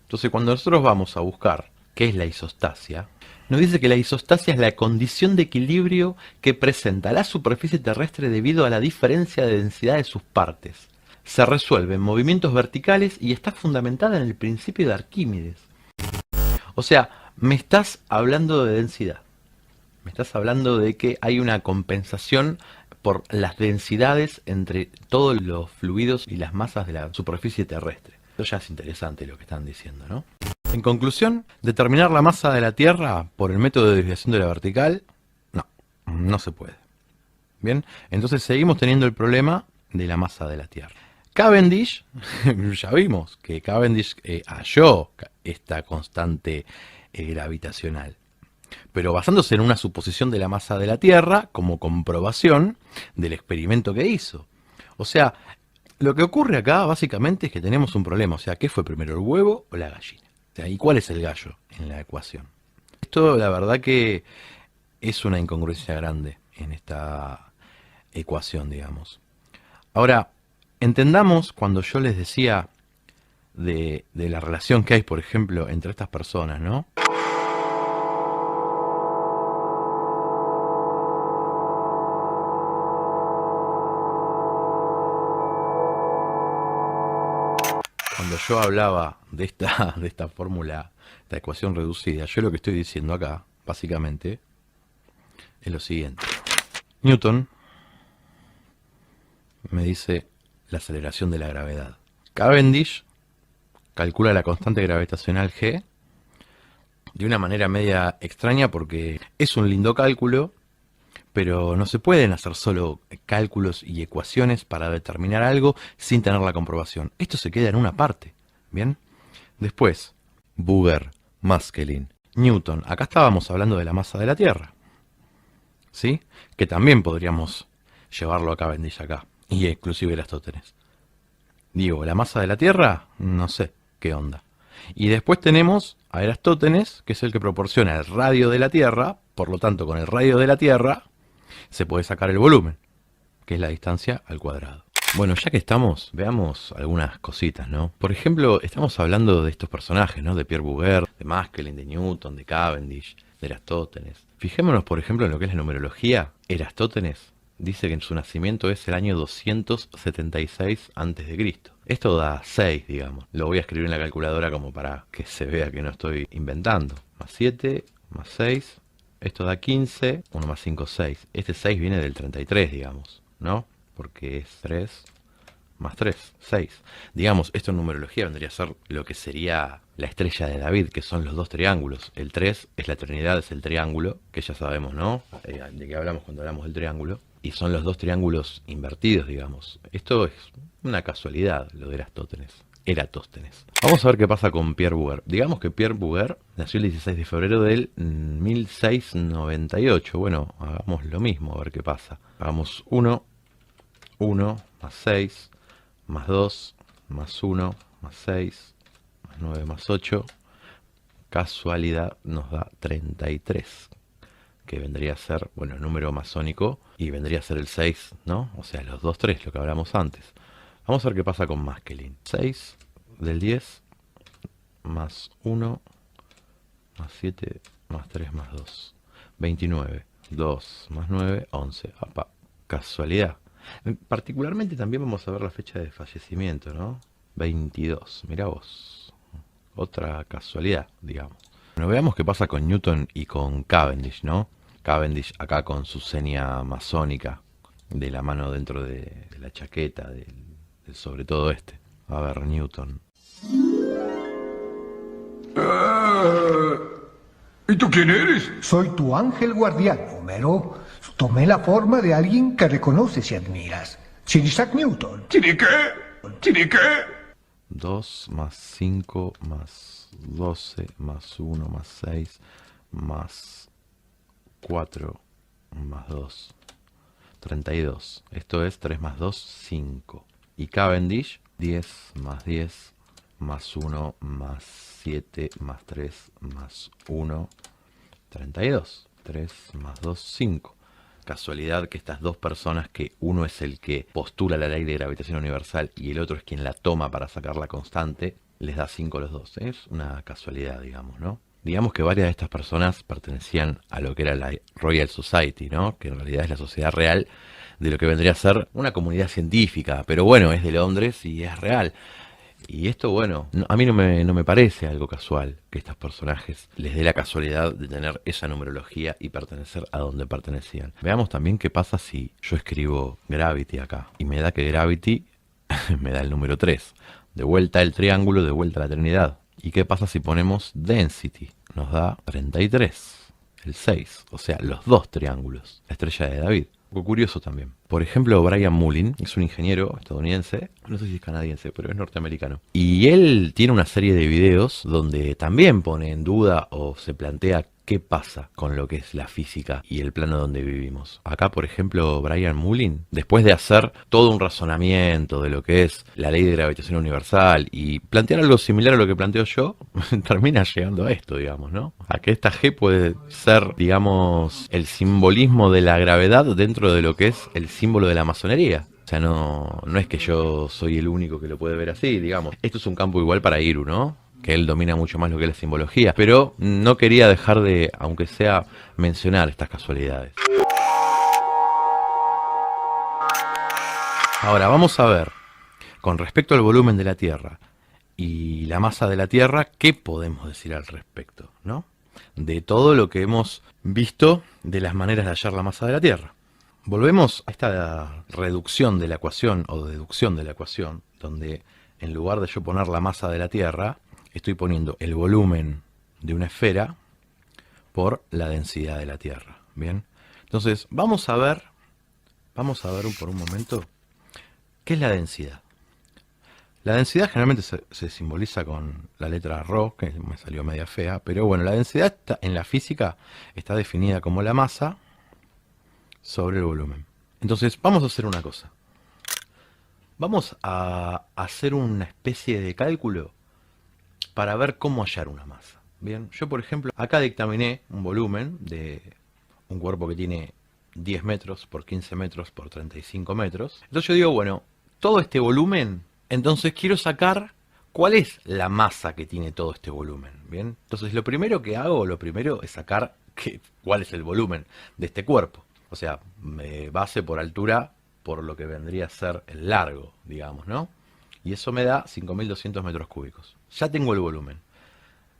Entonces, cuando nosotros vamos a buscar qué es la isostasia, nos dice que la isostasia es la condición de equilibrio que presenta la superficie terrestre debido a la diferencia de densidad de sus partes. Se resuelve en movimientos verticales y está fundamentada en el principio de Arquímedes. O sea, me estás hablando de densidad. Me estás hablando de que hay una compensación por las densidades entre todos los fluidos y las masas de la superficie terrestre. Esto ya es interesante lo que están diciendo, ¿no? En conclusión, determinar la masa de la Tierra por el método de desviación de la vertical, no se puede. Bien, entonces seguimos teniendo el problema de la masa de la Tierra. Cavendish, ya vimos que Cavendish halló esta constante gravitacional, pero basándose en una suposición de la masa de la Tierra como comprobación del experimento que hizo. O sea, lo que ocurre acá básicamente es que tenemos un problema. O sea, ¿qué fue primero, el huevo o la gallina? O sea, ¿y cuál es el gallo en la ecuación? Esto la verdad que es una incongruencia grande en esta ecuación, digamos. Ahora, entendamos cuando yo les decía de la relación que hay, por ejemplo, entre estas personas, ¿no? Cuando yo hablaba de esta fórmula, esta ecuación reducida, yo lo que estoy diciendo acá, básicamente, es lo siguiente. Newton me dice la aceleración de la gravedad. Cavendish calcula la constante gravitacional G de una manera media extraña porque es un lindo cálculo, pero no se pueden hacer solo cálculos y ecuaciones para determinar algo sin tener la comprobación. Esto se queda en una parte, ¿bien? Después, Booger, Maskelyne, Newton. Acá estábamos hablando de la masa de la Tierra, ¿sí? Que también podríamos llevarlo a Cavendish acá, y inclusive Aristóteles. Digo, la masa de la Tierra, no sé qué onda. Y después tenemos a Aristóteles, que es el que proporciona el radio de la Tierra, por lo tanto, con el radio de la Tierra se puede sacar el volumen, que es la distancia al cuadrado. Bueno, ya que estamos, veamos algunas cositas, ¿no? Por ejemplo, estamos hablando de estos personajes, ¿no? De Pierre Bouguer, de Maskelyne, de Newton, de Cavendish, de Aristóteles. Fijémonos, por ejemplo, en lo que es la numerología. Aristóteles dice que en su nacimiento es el año 276 a.C. Esto da 6, digamos. Lo voy a escribir en la calculadora como para que se vea que no estoy inventando. Más 7, más 6... Esto da 15, 1 más 5, 6. Este 6 viene del 33, digamos, ¿no? Porque es 3 más 3, 6. Digamos, esto en numerología vendría a ser lo que sería la estrella de David, que son los dos triángulos. El 3 es la Trinidad, es el triángulo, que ya sabemos, ¿no? De qué hablamos cuando hablamos del triángulo. y son los dos triángulos invertidos, digamos. Esto es una casualidad, lo de Eratóstenes. Vamos a ver qué pasa con Pierre Bouguer. Digamos que Pierre Bouguer nació el 16 de febrero del 1698. Bueno, hagamos lo mismo, a ver qué pasa. Hagamos 1, 1, más 6, más 2, más 1, más 6, más 9, más 8. Casualidad nos da 33. Que vendría a ser, bueno, el número masónico. Y vendría a ser el 6, ¿no? O sea, los 2, 3, lo que hablamos antes. Vamos a ver qué pasa con Maskelyne. 6 del 10, más 1, más 7, más 3, más 2. 29. 2 más 9, 11. Opa, casualidad. Particularmente también vamos a ver la fecha de fallecimiento, ¿no? 22. Mirá vos. Otra casualidad, digamos. Bueno, veamos qué pasa con Newton y con Cavendish, ¿no? Cavendish acá con su seña masónica de la mano dentro de la chaqueta, del sobre todo este. A ver, Newton. ¿Y tú quién eres? Soy tu ángel guardián, Homero. Tomé la forma de alguien que reconoces y admiras. Sir Isaac Newton. ¿Tiene qué? ¿Tiene qué? 2 más 5 más 12 más 1 más 6 más 4 más 2. 32. Esto es 3 más 2, 5. Y Cavendish, 10 más 10 más 1 más 7 más 3 más 1, 32. 3 más 2, 5. Casualidad que estas dos personas, que uno es el que postula la ley de gravitación universal y el otro es quien la toma para sacar la constante, les da 5 a los dos. Es una casualidad, digamos, ¿no? Digamos que varias de estas personas pertenecían a lo que era la Royal Society, ¿no? Que en realidad es la sociedad real de lo que vendría a ser una comunidad científica, pero bueno, es de Londres y es real. Y esto, bueno, a mí no me parece algo casual que estos personajes les dé la casualidad de tener esa numerología y pertenecer a donde pertenecían. Veamos también qué pasa si yo escribo Gravity acá y me da que Gravity me da el número 3. De vuelta el triángulo, de vuelta la Trinidad. ¿Y qué pasa si ponemos Density? Nos da 33, el 6, o sea, los dos triángulos, la estrella de David. Algo curioso también. Por ejemplo, Brian Mullin es un ingeniero estadounidense, no sé si es canadiense, pero es norteamericano. Y él tiene una serie de videos donde también pone en duda o se plantea qué pasa con lo que es la física y el plano donde vivimos. Acá, por ejemplo, Brian Mullin, después de hacer todo un razonamiento de lo que es la ley de gravitación universal y plantear algo similar a lo que planteo yo, termina llegando a esto, digamos, ¿no? A que esta G puede ser, digamos, el simbolismo de la gravedad dentro de lo que es el símbolo de la masonería. O sea, no es que yo soy el único que lo puede ver así, digamos. Esto es un campo igual para Iru, ¿no? Que él domina mucho más lo que es la simbología, pero no quería dejar de, aunque sea, mencionar estas casualidades. Ahora vamos a ver, con respecto al volumen de la Tierra y la masa de la Tierra, ¿qué podemos decir al respecto, ¿no? De todo lo que hemos visto de las maneras de hallar la masa de la Tierra. Volvemos a esta reducción de la ecuación o deducción de la ecuación, donde en lugar de yo poner la masa de la Tierra, estoy poniendo el volumen de una esfera por la densidad de la Tierra. Bien, entonces vamos a ver por un momento qué es la densidad. La densidad generalmente se simboliza con la letra ρ, que me salió media fea, pero bueno, la densidad en la física está definida como la masa sobre el volumen. Entonces vamos a hacer una cosa. Vamos a hacer una especie de cálculo para ver cómo hallar una masa. Bien, yo por ejemplo acá dictaminé un volumen de un cuerpo que tiene 10 metros por 15 metros por 35 metros. Entonces yo digo, bueno, todo este volumen, entonces quiero sacar cuál es la masa que tiene todo este volumen. Bien, entonces lo primero que hago, es sacar cuál es el volumen de este cuerpo. O sea, me base por altura por lo que vendría a ser el largo, digamos, ¿no? Y eso me da 5.200 metros cúbicos. Ya tengo el volumen.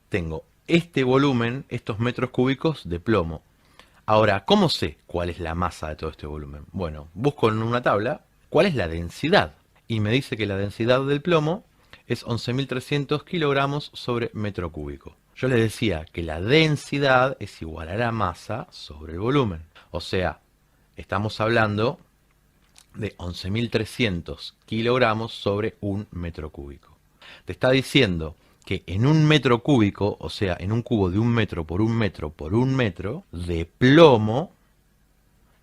Tengo este volumen, estos metros cúbicos de plomo. Ahora, ¿cómo sé cuál es la masa de todo este volumen? Bueno, busco en una tabla cuál es la densidad. Y me dice que la densidad del plomo es 11.300 kilogramos sobre metro cúbico. Yo les decía que la densidad es igual a la masa sobre el volumen. O sea, estamos hablando de 11.300 kilogramos sobre un metro cúbico. Te está diciendo que en un metro cúbico, o sea, en un cubo de 1 metro por 1 metro por 1 metro de plomo,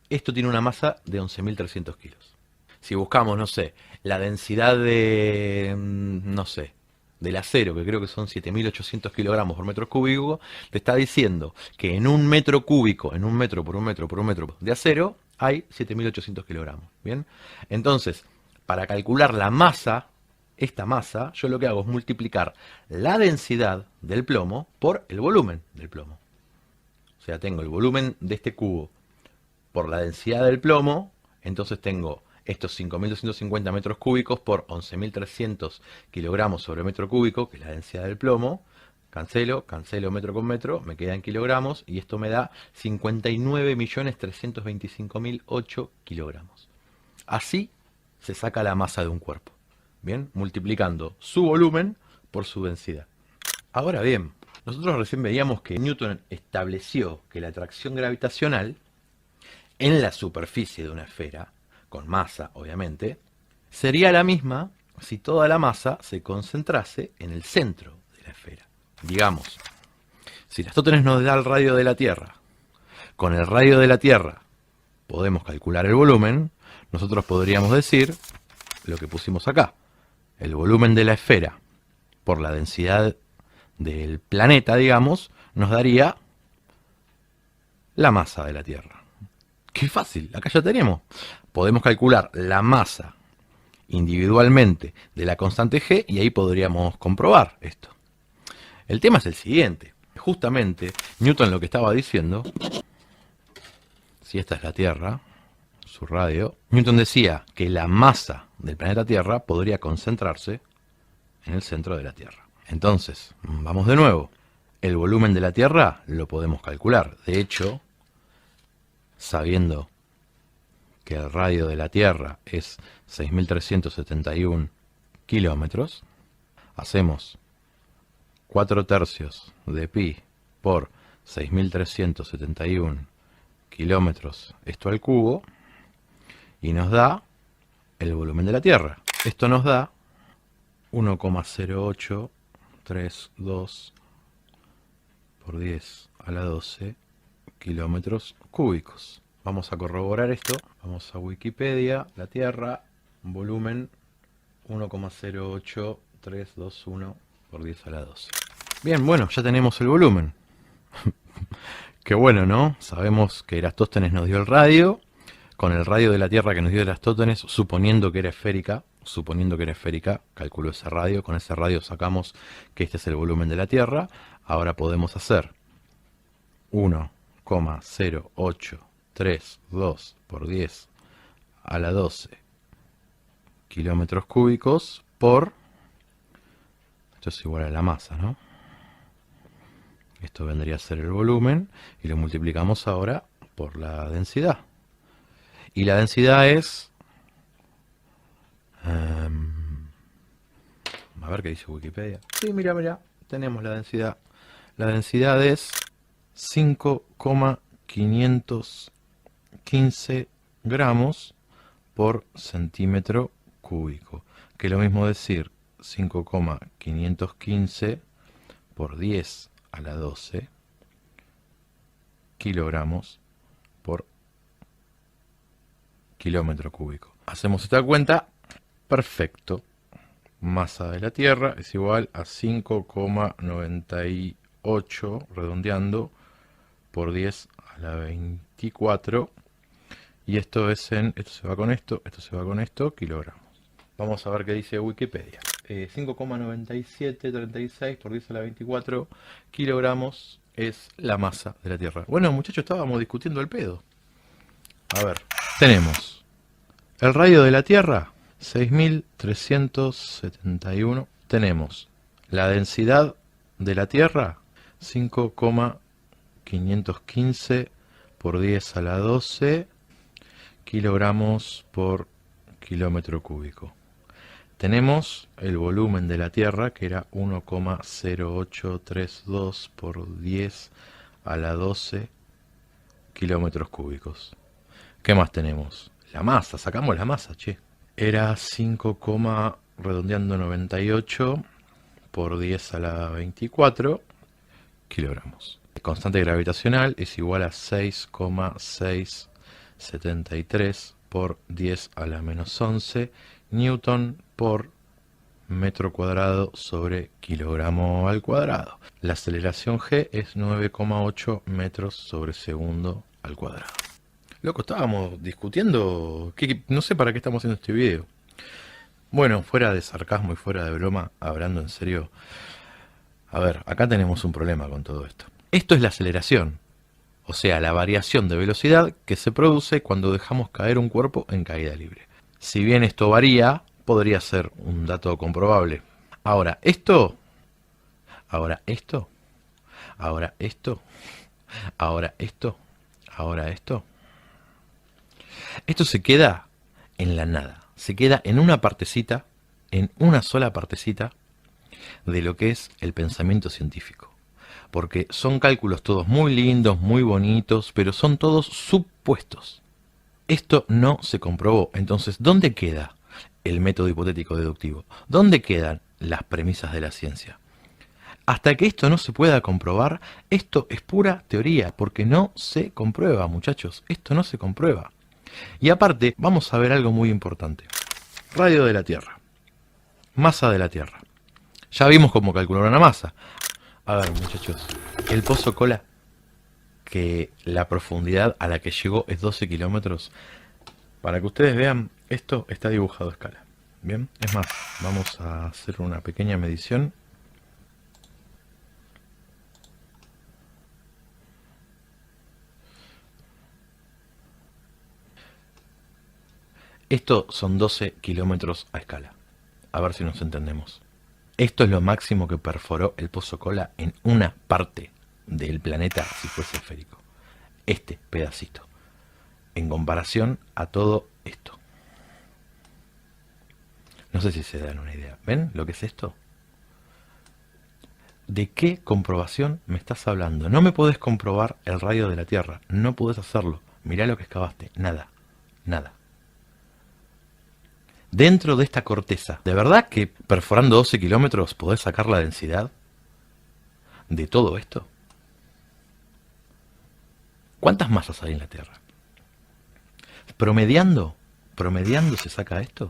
esto tiene una masa de 11.300 kilos. Si buscamos, no sé, la densidad de, no sé, del acero, que creo que son 7.800 kilogramos por metro cúbico, te está diciendo que en un metro cúbico, en un metro por un metro por un metro de acero, hay 7.800 kilogramos. ¿Bien? Entonces, para calcular la masa, esta masa, yo lo que hago es multiplicar la densidad del plomo por el volumen del plomo. O sea, tengo el volumen de este cubo por la densidad del plomo, entonces tengo estos 5.250 metros cúbicos por 11.300 kilogramos sobre metro cúbico, que es la densidad del plomo. Cancelo metro con metro, me queda en kilogramos, y esto me da 59.325.008 kilogramos. Así se saca la masa de un cuerpo. Bien, multiplicando su volumen por su densidad. Ahora bien, nosotros recién veíamos que Newton estableció que la atracción gravitacional en la superficie de una esfera, con masa obviamente, sería la misma si toda la masa se concentrase en el centro de la esfera. Digamos, si Aristóteles nos da el radio de la Tierra, con el radio de la Tierra podemos calcular el volumen, nosotros podríamos decir lo que pusimos acá. El volumen de la esfera por la densidad del planeta, digamos, nos daría la masa de la Tierra. ¡Qué fácil! Acá ya tenemos. Podemos calcular la masa individualmente de la constante G y ahí podríamos comprobar esto. El tema es el siguiente. Justamente, Newton lo que estaba diciendo, si esta es la Tierra, su radio, Newton decía que la masa del planeta Tierra podría concentrarse en el centro de la Tierra. Entonces, vamos de nuevo. El volumen de la Tierra lo podemos calcular. De hecho, sabiendo que el radio de la Tierra es 6.371 kilómetros, hacemos 4/3 de pi por 6.371 kilómetros, esto al cubo, y nos da el volumen de la Tierra. Esto nos da 1,0832 por 10 a la 12 kilómetros cúbicos. Vamos a corroborar esto. Vamos a Wikipedia, la Tierra, volumen 1,08321 por 10 a la 12. Bien, bueno, ya tenemos el volumen. Qué bueno, ¿no? Sabemos que Eratóstenes nos dio el radio. Con el radio de la Tierra que nos dio Eratóstenes, suponiendo que era esférica, calculó ese radio. Con ese radio sacamos que este es el volumen de la Tierra. Ahora podemos hacer 1,0832 por 10 a la 12 kilómetros cúbicos por... Esto es igual a la masa, ¿no? Esto vendría a ser el volumen y lo multiplicamos ahora por la densidad. Y la densidad es... a ver qué dice Wikipedia. Sí, mira, tenemos la densidad. La densidad es 5,515 gramos por centímetro cúbico. Que es lo mismo decir 5,515 por 10 a la 12 kilogramos por kilómetro cúbico. Hacemos esta cuenta, perfecto. Masa de la Tierra es igual a 5,98, redondeando, por 10 a la 24. Y esto es en, esto se va con esto kilogramos. Vamos a ver qué dice Wikipedia. 5,9736 por 10 a la 24 kilogramos es la masa de la Tierra. Bueno, muchachos, estábamos discutiendo el pedo. A ver, tenemos el radio de la Tierra, 6.371. Tenemos la densidad de la Tierra, 5,515 por 10 a la 12 kilogramos por kilómetro cúbico. Tenemos el volumen de la Tierra, que era 1,0832 por 10 a la 12 kilómetros cúbicos. ¿Qué más tenemos? La masa, sacamos la masa, che. Era 5, redondeando 98 por 10 a la 24 kilogramos. La constante gravitacional es igual a 6,673 por 10 a la menos 11 newton por metro cuadrado sobre kilogramo al cuadrado. La aceleración g es 9,8 metros sobre segundo al cuadrado. Loco, estábamos discutiendo, no sé para qué estamos haciendo este video. Bueno, fuera de sarcasmo y fuera de broma, hablando en serio, a ver, acá tenemos un problema con todo esto. Esto es la aceleración, o sea, la variación de velocidad que se produce cuando dejamos caer un cuerpo en caída libre. Si bien esto varía, podría ser un dato comprobable. Ahora esto, ahora esto, ahora esto, ahora esto, ahora esto. Esto se queda en la nada, se queda en una partecita, en una sola partecita de lo que es el pensamiento científico. Porque son cálculos todos muy lindos, muy bonitos, pero son todos supuestos. Esto no se comprobó. Entonces, ¿dónde queda el método hipotético deductivo? ¿Dónde quedan las premisas de la ciencia? Hasta que esto no se pueda comprobar, esto es pura teoría, porque no se comprueba, muchachos. Esto no se comprueba. Y aparte, vamos a ver algo muy importante. Radio de la Tierra. Masa de la Tierra. Ya vimos cómo calcular una masa. A ver, muchachos, el Pozo Cola, que la profundidad a la que llegó es 12 kilómetros. Para que ustedes vean, esto está dibujado a escala. Bien, es más, vamos a hacer una pequeña medición. Esto son 12 kilómetros a escala. A ver si nos entendemos. Esto es lo máximo que perforó el Pozo Cola en una parte del planeta si fuese esférico. Este pedacito. En comparación a todo esto. No sé si se dan una idea. ¿Ven lo que es esto? ¿De qué comprobación me estás hablando? No me podés comprobar el radio de la Tierra. No podés hacerlo. Mirá lo que excavaste. Nada. Nada. Dentro de esta corteza, ¿de verdad que perforando 12 kilómetros podés sacar la densidad de todo esto? ¿Cuántas masas hay en la Tierra? ¿Promediando se saca esto?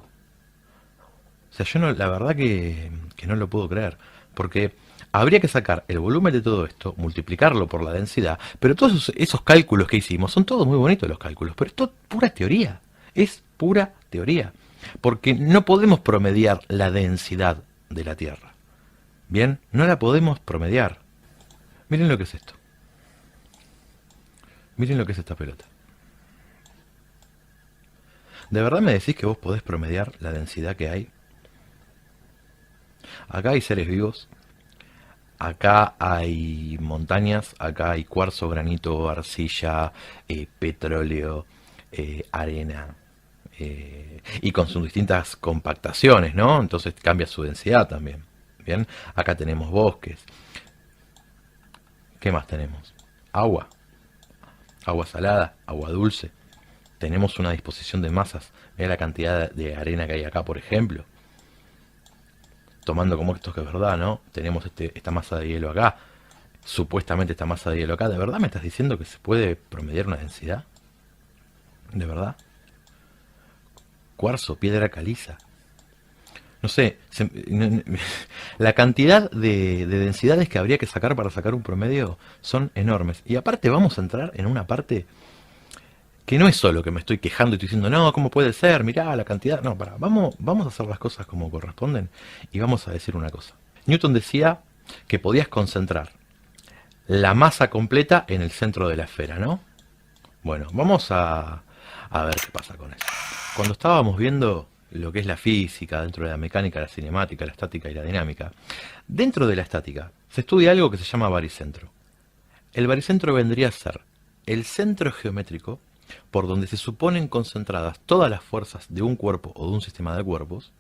O sea, yo no, la verdad que no lo puedo creer, porque habría que sacar el volumen de todo esto, multiplicarlo por la densidad, pero todos esos cálculos que hicimos, son todos muy bonitos los cálculos, pero esto es pura teoría, es pura teoría. Porque no podemos promediar la densidad de la Tierra. Bien, no la podemos promediar. Miren lo que es esto. Miren lo que es esta pelota. ¿De verdad me decís que vos podés promediar la densidad que hay? Acá hay seres vivos. Acá hay montañas. Acá hay cuarzo, granito, arcilla, petróleo, arena. Y con sus distintas compactaciones, ¿no? Entonces cambia su densidad también. Bien, acá tenemos bosques. ¿Qué más tenemos? Agua. Agua salada, agua dulce. Tenemos una disposición de masas. Mira la cantidad de arena que hay acá, por ejemplo. Tomando como esto que es verdad, ¿no? Tenemos esta masa de hielo acá. Supuestamente esta masa de hielo acá. ¿De verdad me estás diciendo que se puede promediar una densidad? ¿De verdad? Cuarzo, piedra caliza. No sé, la cantidad de densidades que habría que sacar para sacar un promedio son enormes. Y aparte vamos a entrar en una parte que no es solo que me estoy quejando y estoy diciendo, no, ¿cómo puede ser? Mirá la cantidad. No, vamos a hacer las cosas como corresponden y vamos a decir una cosa. Newton decía que podías concentrar la masa completa en el centro de la esfera, ¿no? Bueno, vamos a ver qué pasa con eso. Cuando estábamos viendo lo que es la física, dentro de la mecánica, la cinemática, la estática y la dinámica, dentro de la estática se estudia algo que se llama baricentro. El baricentro vendría a ser el centro geométrico por donde se suponen concentradas todas las fuerzas de un cuerpo o de un sistema de cuerpos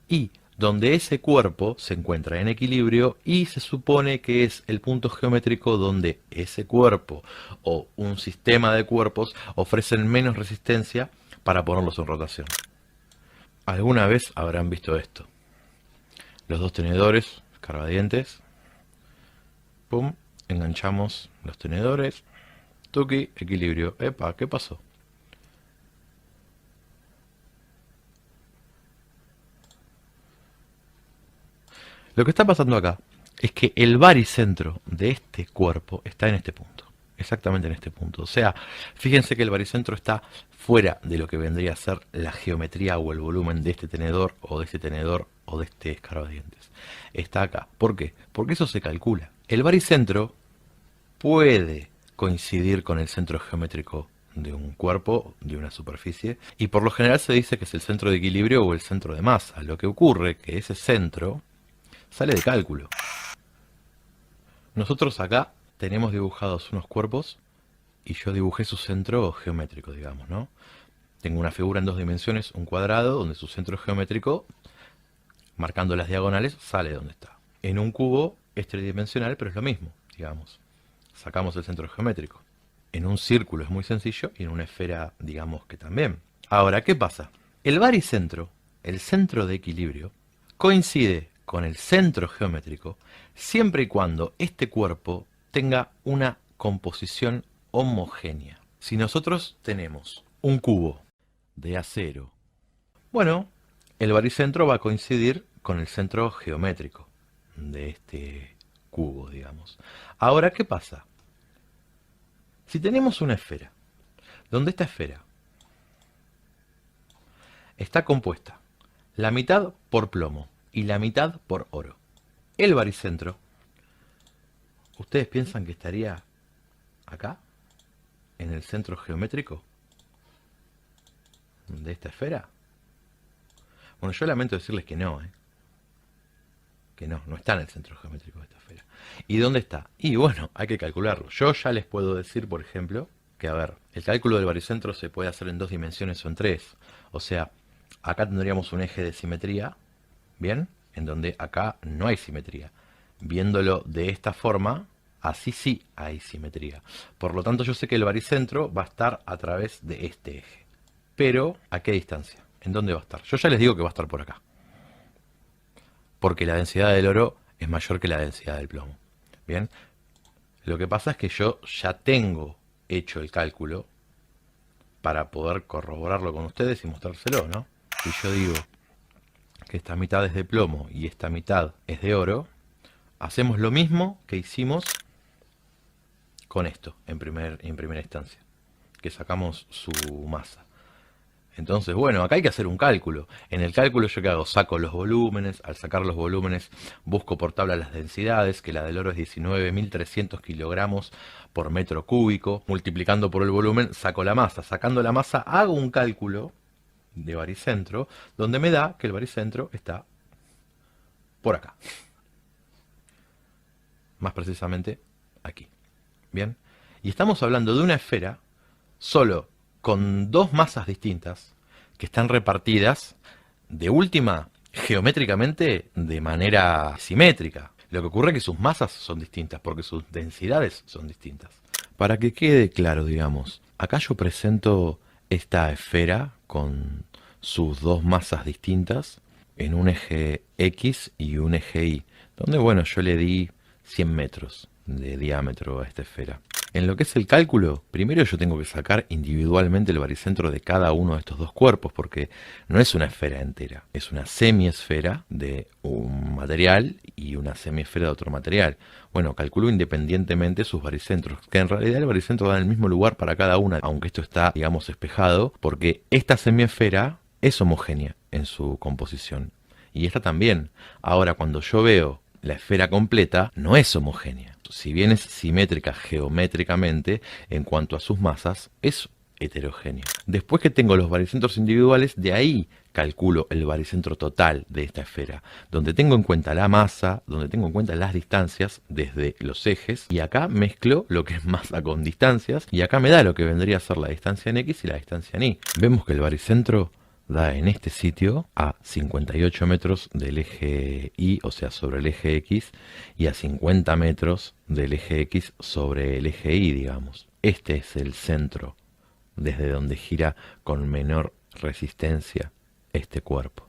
y donde ese cuerpo se encuentra en equilibrio y se supone que es el punto geométrico donde ese cuerpo o un sistema de cuerpos ofrecen menos resistencia para ponerlos en rotación. Alguna vez habrán visto esto. Los dos tenedores, escarbadientes, pum, enganchamos los tenedores, tuki, equilibrio. Epa, ¿qué pasó? Lo que está pasando acá es que el baricentro de este cuerpo está en este punto. Exactamente en este punto. O sea, fíjense que el baricentro está fuera de lo que vendría a ser la geometría o el volumen de este tenedor o de este tenedor o de este escarbadientes. Está acá. ¿Por qué? Porque eso se calcula. El baricentro puede coincidir con el centro geométrico de un cuerpo, de una superficie, y por lo general se dice que es el centro de equilibrio o el centro de masa. Lo que ocurre es que ese centro sale de cálculo. Nosotros acá tenemos dibujados unos cuerpos y yo dibujé su centro geométrico, digamos, ¿no? Tengo una figura en 2 dimensiones, un cuadrado, donde su centro geométrico, marcando las diagonales, sale donde está. En un cubo es tridimensional, pero es lo mismo, digamos. Sacamos el centro geométrico. En un círculo es muy sencillo y en una esfera, digamos que también. Ahora, ¿qué pasa? El baricentro, el centro de equilibrio, coincide con el centro geométrico siempre y cuando este cuerpo tenga una composición homogénea. Si nosotros tenemos un cubo de acero, bueno, el baricentro va a coincidir con el centro geométrico de este cubo, digamos. Ahora, ¿qué pasa? Si tenemos una esfera, donde esta esfera está compuesta la mitad por plomo y la mitad por oro, el baricentro, ¿ustedes piensan que estaría acá, en el centro geométrico de esta esfera? Bueno, yo lamento decirles que no, que no está en el centro geométrico de esta esfera. ¿Y dónde está? Y bueno, hay que calcularlo. Yo ya les puedo decir, por ejemplo, que a ver, el cálculo del baricentro se puede hacer en 2 dimensiones o en 3. O sea, acá tendríamos un eje de simetría, ¿bien? En donde acá no hay simetría. Viéndolo de esta forma, así sí hay simetría. Por lo tanto, yo sé que el baricentro va a estar a través de este eje. Pero, ¿a qué distancia? ¿En dónde va a estar? Yo ya les digo que va a estar por acá. Porque la densidad del oro es mayor que la densidad del plomo. Bien, lo que pasa es que yo ya tengo hecho el cálculo para poder corroborarlo con ustedes y mostrárselo, ¿no? Si yo digo que esta mitad es de plomo y esta mitad es de oro, hacemos lo mismo que hicimos con esto en primera instancia, que sacamos su masa. Entonces, bueno, acá hay que hacer un cálculo. En el cálculo, ¿yo qué hago? Saco los volúmenes. Al sacar los volúmenes, busco por tabla las densidades, que la del oro es 19.300 kilogramos por metro cúbico. Multiplicando por el volumen, saco la masa. Sacando la masa, hago un cálculo de baricentro, donde me da que el baricentro está por acá. Más precisamente, aquí. ¿Bien? Y estamos hablando de una esfera solo con 2 masas distintas que están repartidas de última geométricamente de manera simétrica. Lo que ocurre es que sus masas son distintas porque sus densidades son distintas. Para que quede claro, digamos, acá yo presento esta esfera con sus 2 masas distintas en un eje X y un eje Y, donde, bueno, yo le di 100 metros de diámetro a esta esfera. En lo que es el cálculo, primero yo tengo que sacar individualmente el baricentro de cada uno de estos 2 cuerpos, porque no es una esfera entera, es una semiesfera de un material y una semiesfera de otro material. Bueno, calculo independientemente sus baricentros, que en realidad el baricentro da en el mismo lugar para cada una, aunque esto está, digamos, espejado, porque esta semiesfera es homogénea en su composición, y esta también. Ahora, cuando yo veo la esfera completa, no es homogénea. Si bien es simétrica geométricamente, en cuanto a sus masas, es heterogénea. Después que tengo los baricentros individuales, de ahí calculo el baricentro total de esta esfera, donde tengo en cuenta la masa, donde tengo en cuenta las distancias desde los ejes, y acá mezclo lo que es masa con distancias, y acá me da lo que vendría a ser la distancia en X y la distancia en Y. Vemos que el baricentro da en este sitio a 58 metros del eje Y, o sea, sobre el eje X, y a 50 metros del eje X sobre el eje Y, digamos. Este es el centro desde donde gira con menor resistencia este cuerpo,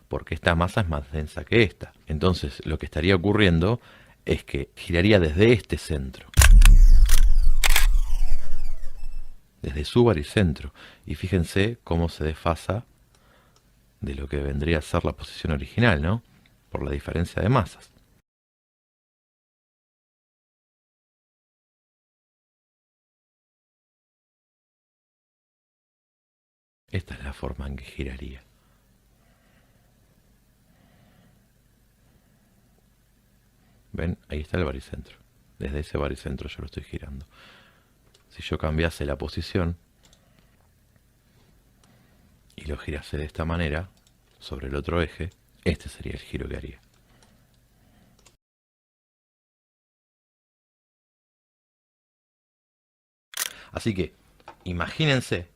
porque esta masa es más densa que esta. Entonces, lo que estaría ocurriendo es que giraría desde este centro, desde su baricentro, y fíjense cómo se desfasa de lo que vendría a ser la posición original, ¿no? Por la diferencia de masas. Esta es la forma en que giraría. ¿Ven? Ahí está el baricentro. Desde ese baricentro yo lo estoy girando. Si yo cambiase la posición y lo girase de esta manera sobre el otro eje, este sería el giro que haría. Así que imagínense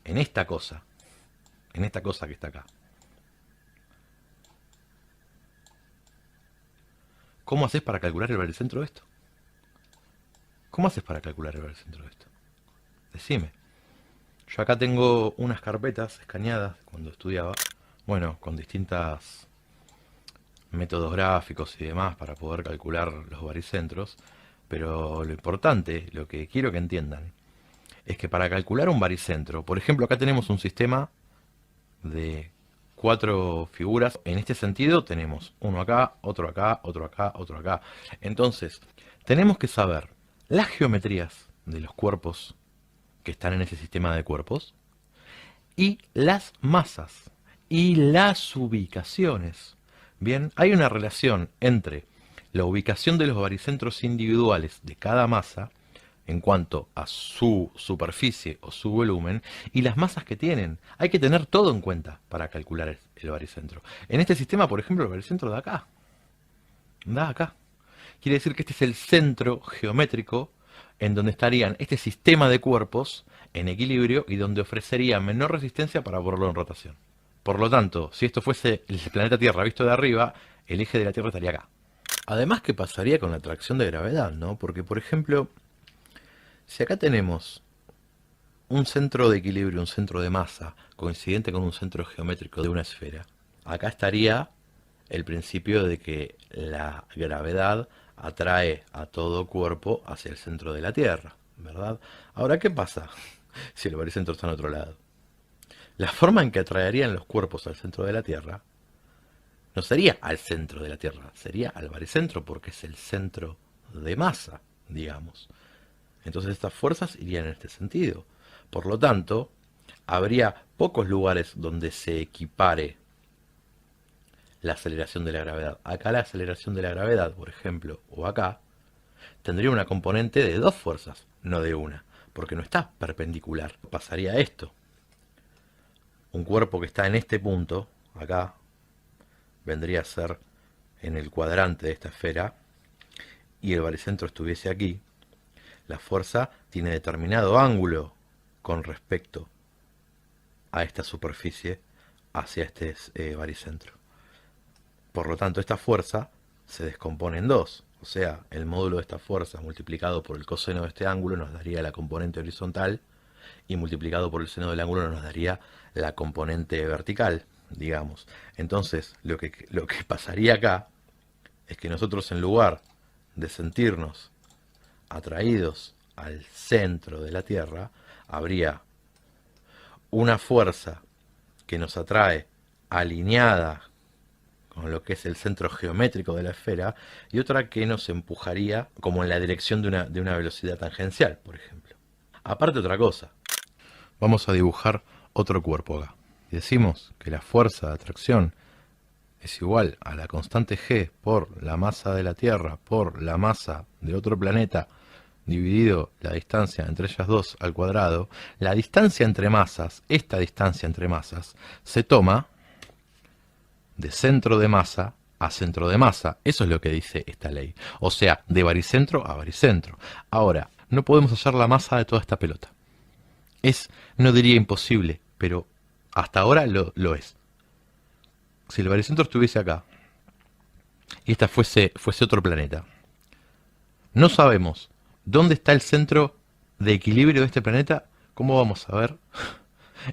en esta cosa que está acá. ¿Cómo haces para calcular el baricentro de esto? ¿Cómo haces para calcular el baricentro de esto? Decime. Yo acá tengo unas carpetas escaneadas cuando estudiaba, bueno, con distintos métodos gráficos y demás para poder calcular los baricentros, pero lo importante, lo que quiero que entiendan, es que para calcular un baricentro, por ejemplo, acá tenemos un sistema de 4 figuras. En este sentido tenemos uno acá, otro acá, otro acá, otro acá. Entonces, tenemos que saber las geometrías de los cuerpos que están en ese sistema de cuerpos y las masas y las ubicaciones. Bien, hay una relación entre la ubicación de los baricentros individuales de cada masa en cuanto a su superficie o su volumen y las masas que tienen. Hay que tener todo en cuenta para calcular el baricentro. En este sistema, por ejemplo, el baricentro da acá. Quiere decir que este es el centro geométrico en donde estarían este sistema de cuerpos en equilibrio y donde ofrecería menor resistencia para ponerlo en rotación. Por lo tanto, si esto fuese el planeta Tierra visto de arriba, el eje de la Tierra estaría acá. Además, ¿qué pasaría con la atracción de gravedad, no? Porque, por ejemplo, si acá tenemos un centro de equilibrio, un centro de masa, coincidente con un centro geométrico de una esfera, acá estaría el principio de que la gravedad atrae a todo cuerpo hacia el centro de la Tierra, ¿verdad? Ahora, ¿qué pasa si el baricentro está en otro lado? La forma en que atraerían los cuerpos al centro de la Tierra no sería al centro de la Tierra, sería al baricentro, porque es el centro de masa, digamos. Entonces estas fuerzas irían en este sentido. Por lo tanto, habría pocos lugares donde se equipare la aceleración de la gravedad. Acá la aceleración de la gravedad, por ejemplo, o acá, tendría una componente de 2 fuerzas, no de una, porque no está perpendicular. Pasaría esto. Un cuerpo que está en este punto, acá, vendría a ser en el cuadrante de esta esfera, y el baricentro estuviese aquí. La fuerza tiene determinado ángulo con respecto a esta superficie hacia este baricentro. Por lo tanto, esta fuerza se descompone en 2. O sea, el módulo de esta fuerza multiplicado por el coseno de este ángulo nos daría la componente horizontal y multiplicado por el seno del ángulo nos daría la componente vertical, digamos. Entonces, lo que pasaría acá es que nosotros, en lugar de sentirnos atraídos al centro de la Tierra, habría una fuerza que nos atrae alineada con lo que es el centro geométrico de la esfera y otra que nos empujaría como en la dirección de una velocidad tangencial, por ejemplo. Aparte, otra cosa, vamos a dibujar otro cuerpo acá. Y decimos que la fuerza de atracción es igual a la constante G por la masa de la Tierra por la masa de otro planeta dividido la distancia entre ellas dos al cuadrado. La distancia entre masas, esta distancia entre masas, se toma de centro de masa a centro de masa. Eso es lo que dice esta ley. O sea, de baricentro a baricentro. Ahora, no podemos hallar la masa de toda esta pelota. Es, no diría imposible, pero Hasta ahora lo es. Si el baricentro estuviese acá y esta fuese otro planeta, no sabemos dónde está el centro de equilibrio de este planeta, ¿cómo vamos a ver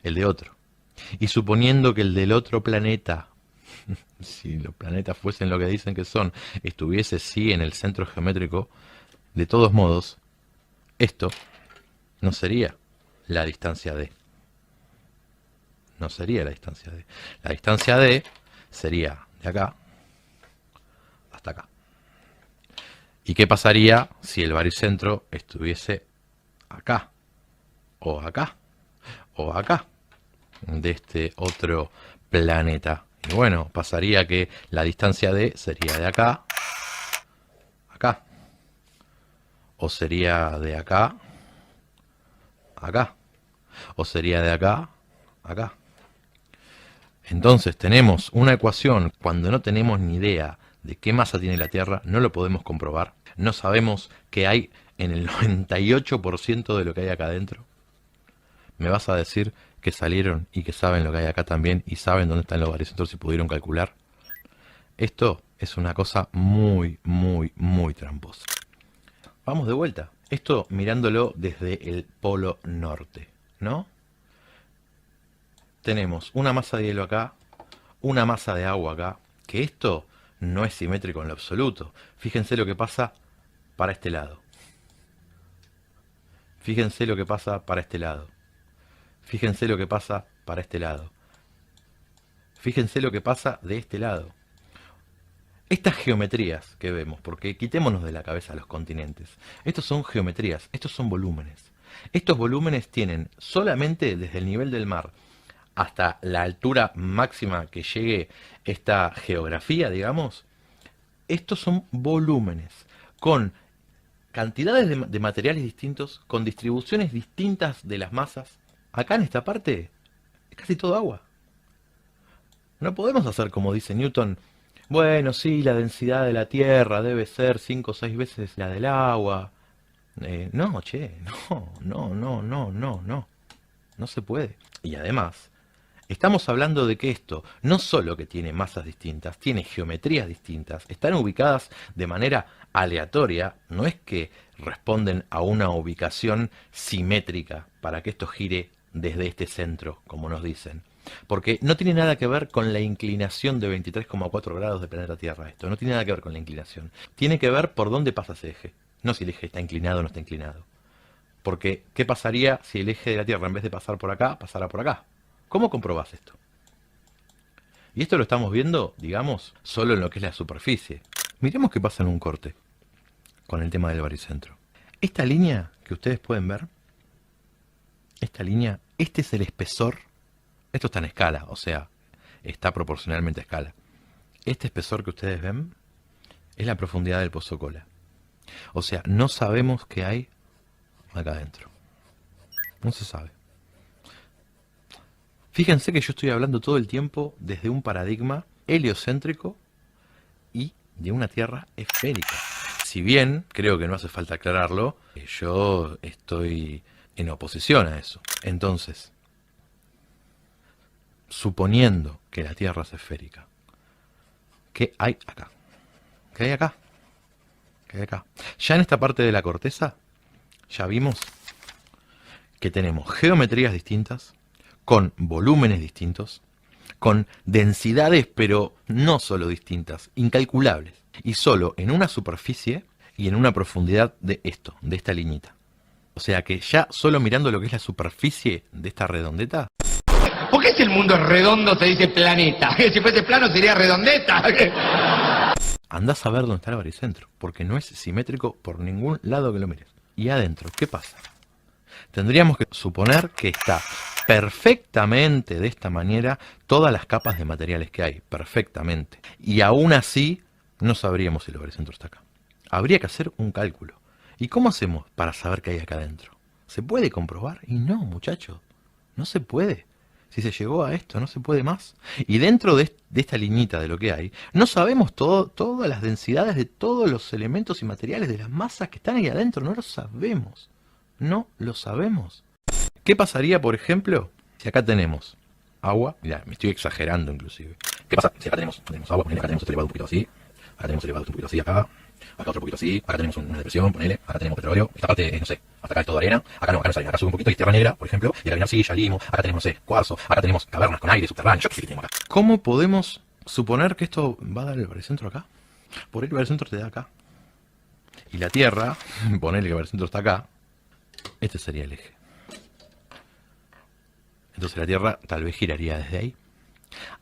el de otro? Y suponiendo que el del otro planeta, si los planetas fuesen lo que dicen que son, estuviese sí en el centro geométrico, de todos modos, esto no sería la distancia D. No sería la distancia D. La distancia D sería de acá hasta acá. ¿Y qué pasaría si el baricentro estuviese acá? O acá. O acá. De este otro planeta. Y bueno, pasaría que la distancia D sería de acá a acá. O sería de acá a acá. O sería de acá a acá. Entonces tenemos una ecuación cuando no tenemos ni idea de qué masa tiene la Tierra, no lo podemos comprobar. No sabemos qué hay en el 98% de lo que hay acá adentro. ¿Me vas a decir que salieron y que saben lo que hay acá también y saben dónde están los baricentros y pudieron calcular? Esto es una cosa muy, muy, muy tramposa. Vamos de vuelta. Esto mirándolo desde el polo norte, ¿no? Tenemos una masa de hielo acá, una masa de agua acá, que esto no es simétrico en lo absoluto. Fíjense lo que pasa para este lado. Fíjense lo que pasa para este lado. Fíjense lo que pasa para este lado. Fíjense lo que pasa de este lado. Estas geometrías que vemos, porque quitémonos de la cabeza los continentes. Estos son geometrías, estos son volúmenes. Estos volúmenes tienen solamente desde el nivel del mar hasta la altura máxima que llegue esta geografía, digamos. Estos son volúmenes con cantidades de materiales distintos, con distribuciones distintas de las masas. Acá en esta parte es casi todo agua. No podemos hacer como dice Newton. Bueno, sí, la densidad de la Tierra debe ser 5 o 6 veces la del agua. No, che, no. No se puede. Y además, estamos hablando de que esto no solo que tiene masas distintas, tiene geometrías distintas, están ubicadas de manera aleatoria, no es que responden a una ubicación simétrica para que esto gire desde este centro, como nos dicen. Porque no tiene nada que ver con la inclinación de 23,4 grados del planeta Tierra esto, no tiene nada que ver con la inclinación. Tiene que ver por dónde pasa ese eje, no si el eje está inclinado o no está inclinado. Porque, ¿qué pasaría si el eje de la Tierra en vez de pasar por acá, pasara por acá? ¿Cómo comprobás esto? Y esto lo estamos viendo, digamos, solo en lo que es la superficie. Miremos qué pasa en un corte con el tema del baricentro. Esta línea que ustedes pueden ver, esta línea, este es el espesor. Esto está en escala, o sea, está proporcionalmente a escala. Este espesor que ustedes ven es la profundidad del pozo cola. O sea, no sabemos qué hay acá adentro. No se sabe. Fíjense que yo estoy hablando todo el tiempo desde un paradigma heliocéntrico y de una Tierra esférica. Si bien, creo que no hace falta aclararlo, yo estoy en oposición a eso. Entonces, suponiendo que la Tierra es esférica, ¿qué hay acá? ¿Qué hay acá? ¿Qué hay acá? Ya en esta parte de la corteza, ya vimos que tenemos geometrías distintas, con volúmenes distintos, con densidades, pero no solo distintas, incalculables, y solo en una superficie y en una profundidad de esto, de esta liñita. O sea que ya solo mirando lo que es la superficie de esta redondeta. ¿Por qué si el mundo es redondo se dice planeta? Si fuese plano sería redondeta. Andás a ver dónde está el baricentro, porque no es simétrico por ningún lado que lo mires. Y adentro, ¿qué pasa? Tendríamos que suponer que está perfectamente de esta manera todas las capas de materiales que hay, perfectamente. Y aún así no sabríamos si el baricentro está acá. Habría que hacer un cálculo. ¿Y cómo hacemos para saber qué hay acá adentro? ¿Se puede comprobar? Y no, muchachos, no se puede. Si se llegó a esto, no se puede más. Y dentro de esta liñita de lo que hay, no sabemos todas las densidades de todos los elementos y materiales de las masas que están ahí adentro. No lo sabemos. No lo sabemos. ¿Qué pasaría, por ejemplo, si acá tenemos agua. Mirá, me estoy exagerando inclusive. ¿Qué pasa? Si acá tenemos agua, ponele, acá tenemos esto elevado un poquito así, acá tenemos elevado un poquito así acá otro poquito así, acá tenemos una depresión, ponele, acá tenemos petróleo, esta parte es, no sé, hasta acá es todo arena, acá no es arena, acá sube un poquito y es tierra negra, por ejemplo, y la arcilla, limo, acá tenemos, no sé, cuarzo, acá tenemos cavernas con aire subterráneo, yo qué sé qué tenemos acá. ¿Cómo podemos suponer que esto va a dar el baricentro acá? Por ahí el baricentro te da acá. Y la Tierra, ponele que el baricentro está acá, este sería el eje. Entonces la Tierra tal vez giraría desde ahí.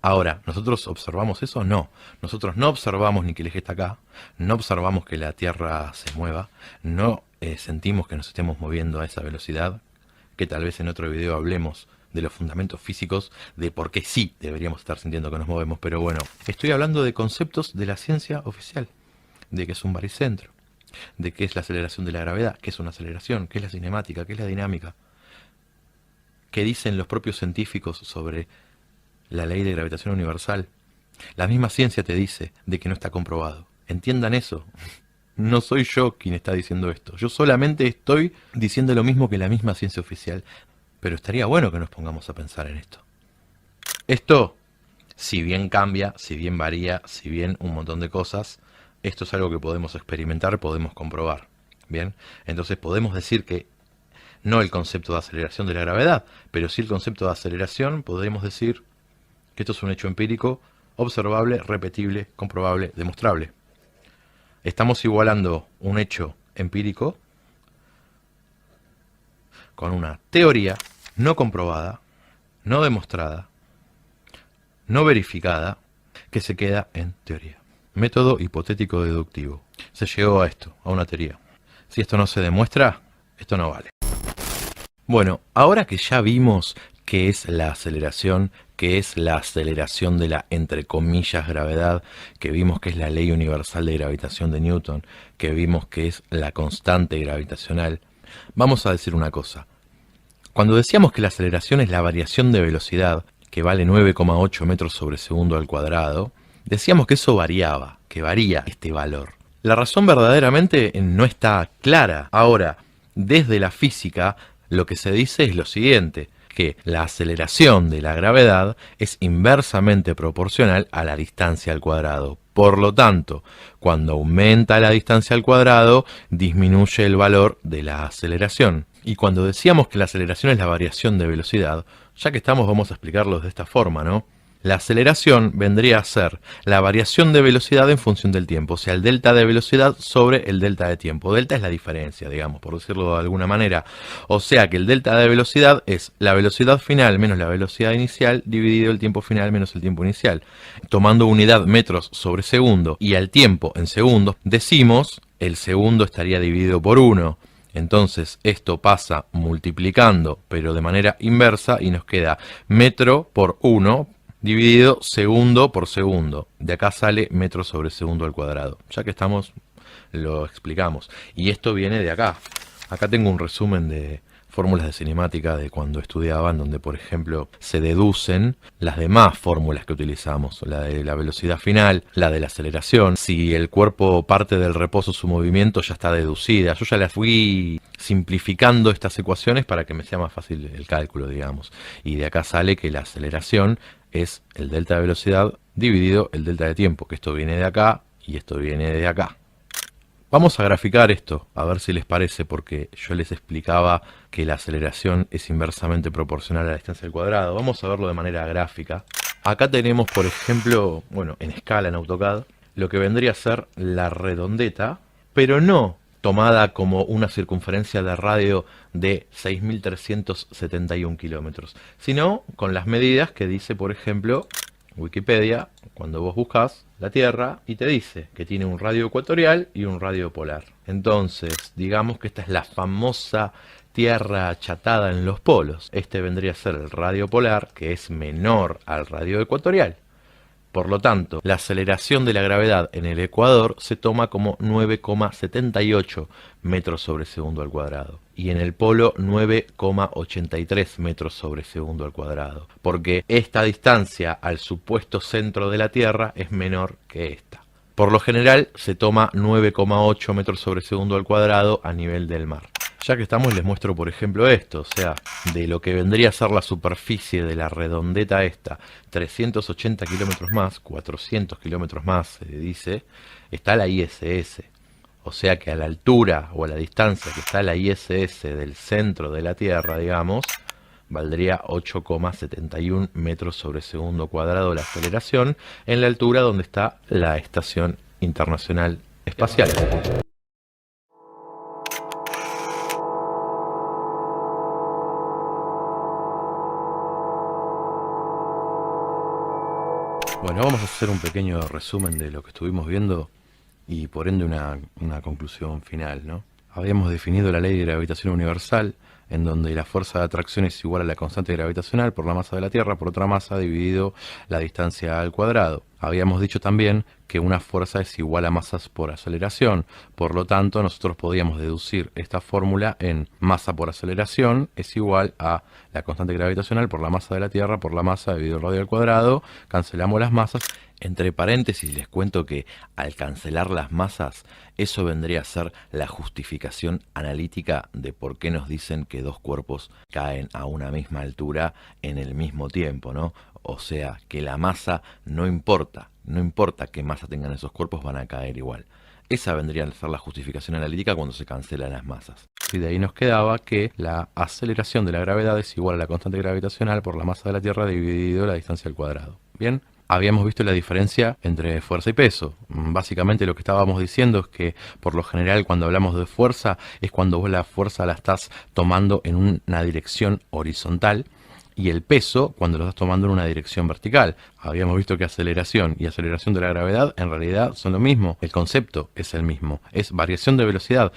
Ahora, ¿nosotros observamos eso? No. Nosotros no observamos ni que el eje está acá, no observamos que la Tierra se mueva, no sentimos que nos estemos moviendo a esa velocidad, que tal vez en otro video hablemos de los fundamentos físicos, de por qué sí deberíamos estar sintiendo que nos movemos, pero bueno, estoy hablando de conceptos de la ciencia oficial, de que es un baricentro, de qué es la aceleración de la gravedad, qué es una aceleración, qué es la cinemática, qué es la dinámica, qué dicen los propios científicos sobre la ley de gravitación universal. La misma ciencia te dice de que no está comprobado. Entiendan eso. No soy yo quien está diciendo esto. Yo solamente estoy diciendo lo mismo que la misma ciencia oficial. Pero estaría bueno que nos pongamos a pensar en esto. Esto, si bien cambia, si bien varía, si bien un montón de cosas, esto es algo que podemos experimentar, podemos comprobar. Bien, entonces podemos decir que no el concepto de aceleración de la gravedad, pero sí el concepto de aceleración, podemos decir que esto es un hecho empírico, observable, repetible, comprobable, demostrable. Estamos igualando un hecho empírico con una teoría no comprobada, no demostrada, no verificada, que se queda en teoría. Método hipotético deductivo. Se llegó a esto, a una teoría. Si esto no se demuestra, esto no vale. Bueno, ahora que ya vimos qué es la aceleración, qué es la aceleración de la, entre comillas, gravedad, que vimos que es la ley universal de gravitación de Newton, que vimos que es la constante gravitacional, vamos a decir una cosa. Cuando decíamos que la aceleración es la variación de velocidad, que vale 9,8 metros sobre segundo al cuadrado, decíamos que eso variaba, que varía este valor. La razón verdaderamente no está clara. Ahora, desde la física, lo que se dice es lo siguiente, que la aceleración de la gravedad es inversamente proporcional a la distancia al cuadrado. Por lo tanto, cuando aumenta la distancia al cuadrado, disminuye el valor de la aceleración. Y cuando decíamos que la aceleración es la variación de velocidad, ya que estamos, vamos a explicarlo de esta forma, ¿no? La aceleración vendría a ser la variación de velocidad en función del tiempo, o sea, el delta de velocidad sobre el delta de tiempo. Delta es la diferencia, digamos, por decirlo de alguna manera. O sea que el delta de velocidad es la velocidad final menos la velocidad inicial dividido el tiempo final menos el tiempo inicial. Tomando unidad metros sobre segundo y al tiempo en segundos, decimos el segundo estaría dividido por 1. Entonces esto pasa multiplicando, pero de manera inversa, y nos queda metro por 1 dividido segundo por segundo. De acá sale metro sobre segundo al cuadrado. Ya que estamos, lo explicamos. Y esto viene de acá. Acá tengo un resumen de fórmulas de cinemática de cuando estudiaban, donde por ejemplo se deducen las demás fórmulas que utilizamos. La de la velocidad final, la de la aceleración. Si el cuerpo parte del reposo, su movimiento ya está deducida. Yo ya las fui simplificando estas ecuaciones para que me sea más fácil el cálculo, digamos. Y de acá sale que la aceleración es el delta de velocidad dividido el delta de tiempo, que esto viene de acá y esto viene de acá. Vamos a graficar esto, a ver si les parece, porque yo les explicaba que la aceleración es inversamente proporcional a la distancia al cuadrado. Vamos a verlo de manera gráfica. Acá tenemos, por ejemplo, bueno, en escala en AutoCAD, lo que vendría a ser la redondeta, pero no tomada como una circunferencia de radio de 6.371 kilómetros, sino con las medidas que dice, por ejemplo, Wikipedia, cuando vos buscas la Tierra y te dice que tiene un radio ecuatorial y un radio polar. Entonces, digamos que esta es la famosa Tierra achatada en los polos. Este vendría a ser el radio polar, que es menor al radio ecuatorial. Por lo tanto, la aceleración de la gravedad en el ecuador se toma como 9,78 metros sobre segundo al cuadrado. Y en el polo 9,83 metros sobre segundo al cuadrado. Porque esta distancia al supuesto centro de la Tierra es menor que esta. Por lo general se toma 9,8 metros sobre segundo al cuadrado a nivel del mar. Ya que estamos, les muestro por ejemplo esto, o sea, de lo que vendría a ser la superficie de la redondeta esta, 380 kilómetros más, 400 kilómetros más, se dice, está la ISS. O sea que a la altura o a la distancia que está la ISS del centro de la Tierra, digamos, valdría 8,71 metros sobre segundo cuadrado la aceleración en la altura donde está la Estación Internacional Espacial. Bueno, vamos a hacer un pequeño resumen de lo que estuvimos viendo y por ende una conclusión final, ¿no? Habíamos definido la ley de gravitación universal, en donde la fuerza de atracción es igual a la constante gravitacional por la masa de la Tierra por otra masa dividido la distancia al cuadrado. Habíamos dicho también que una fuerza es igual a masas por aceleración, por lo tanto nosotros podíamos deducir esta fórmula en masa por aceleración es igual a la constante gravitacional por la masa de la Tierra por la masa dividido el radio al cuadrado, cancelamos las masas. Entre paréntesis les cuento que al cancelar las masas, eso vendría a ser la justificación analítica de por qué nos dicen que dos cuerpos caen a una misma altura en el mismo tiempo, ¿no? O sea, que la masa no importa qué masa tengan esos cuerpos, van a caer igual. Esa vendría a ser la justificación analítica cuando se cancelan las masas. Y de ahí nos quedaba que la aceleración de la gravedad es igual a la constante gravitacional por la masa de la Tierra dividido la distancia al cuadrado. Bien. Habíamos visto la diferencia entre fuerza y peso. Básicamente lo que estábamos diciendo es que por lo general cuando hablamos de fuerza es cuando vos la fuerza la estás tomando en una dirección horizontal y el peso cuando lo estás tomando en una dirección vertical. Habíamos visto que aceleración y aceleración de la gravedad en realidad son lo mismo. El concepto es el mismo. Es variación de velocidad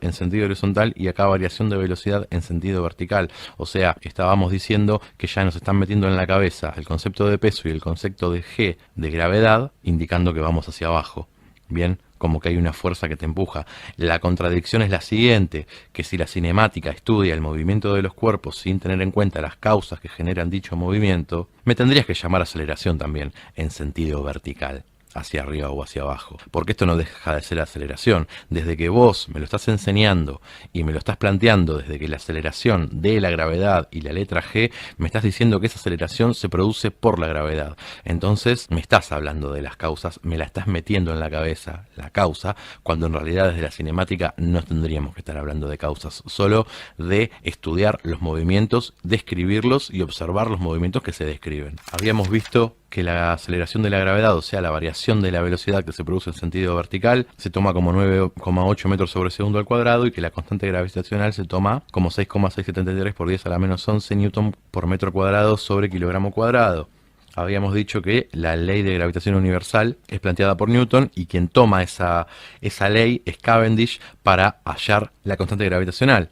en sentido horizontal y acá variación de velocidad en sentido vertical. O sea, estábamos diciendo que ya nos están metiendo en la cabeza el concepto de peso y el concepto de G de gravedad, indicando que vamos hacia abajo. Bien, como que hay una fuerza que te empuja. La contradicción es la siguiente, que si la cinemática estudia el movimiento de los cuerpos sin tener en cuenta las causas que generan dicho movimiento, me tendrías que llamar aceleración también en sentido vertical, hacia arriba o hacia abajo, porque esto no deja de ser aceleración. Desde que vos me lo estás enseñando y me lo estás planteando desde que la aceleración de la gravedad y la letra G, me estás diciendo que esa aceleración se produce por la gravedad. Entonces me estás hablando de las causas, me la estás metiendo en la cabeza, la causa, cuando en realidad desde la cinemática no tendríamos que estar hablando de causas, solo de estudiar los movimientos, describirlos y observar los movimientos que se describen. Habíamos visto que la aceleración de la gravedad, o sea, la variación de la velocidad que se produce en sentido vertical, se toma como 9,8 metros sobre segundo al cuadrado y que la constante gravitacional se toma como 6,673 por 10 a la menos 11 newton por metro cuadrado sobre kilogramo cuadrado. Habíamos dicho que la ley de gravitación universal es planteada por Newton y quien toma esa ley es Cavendish para hallar la constante gravitacional.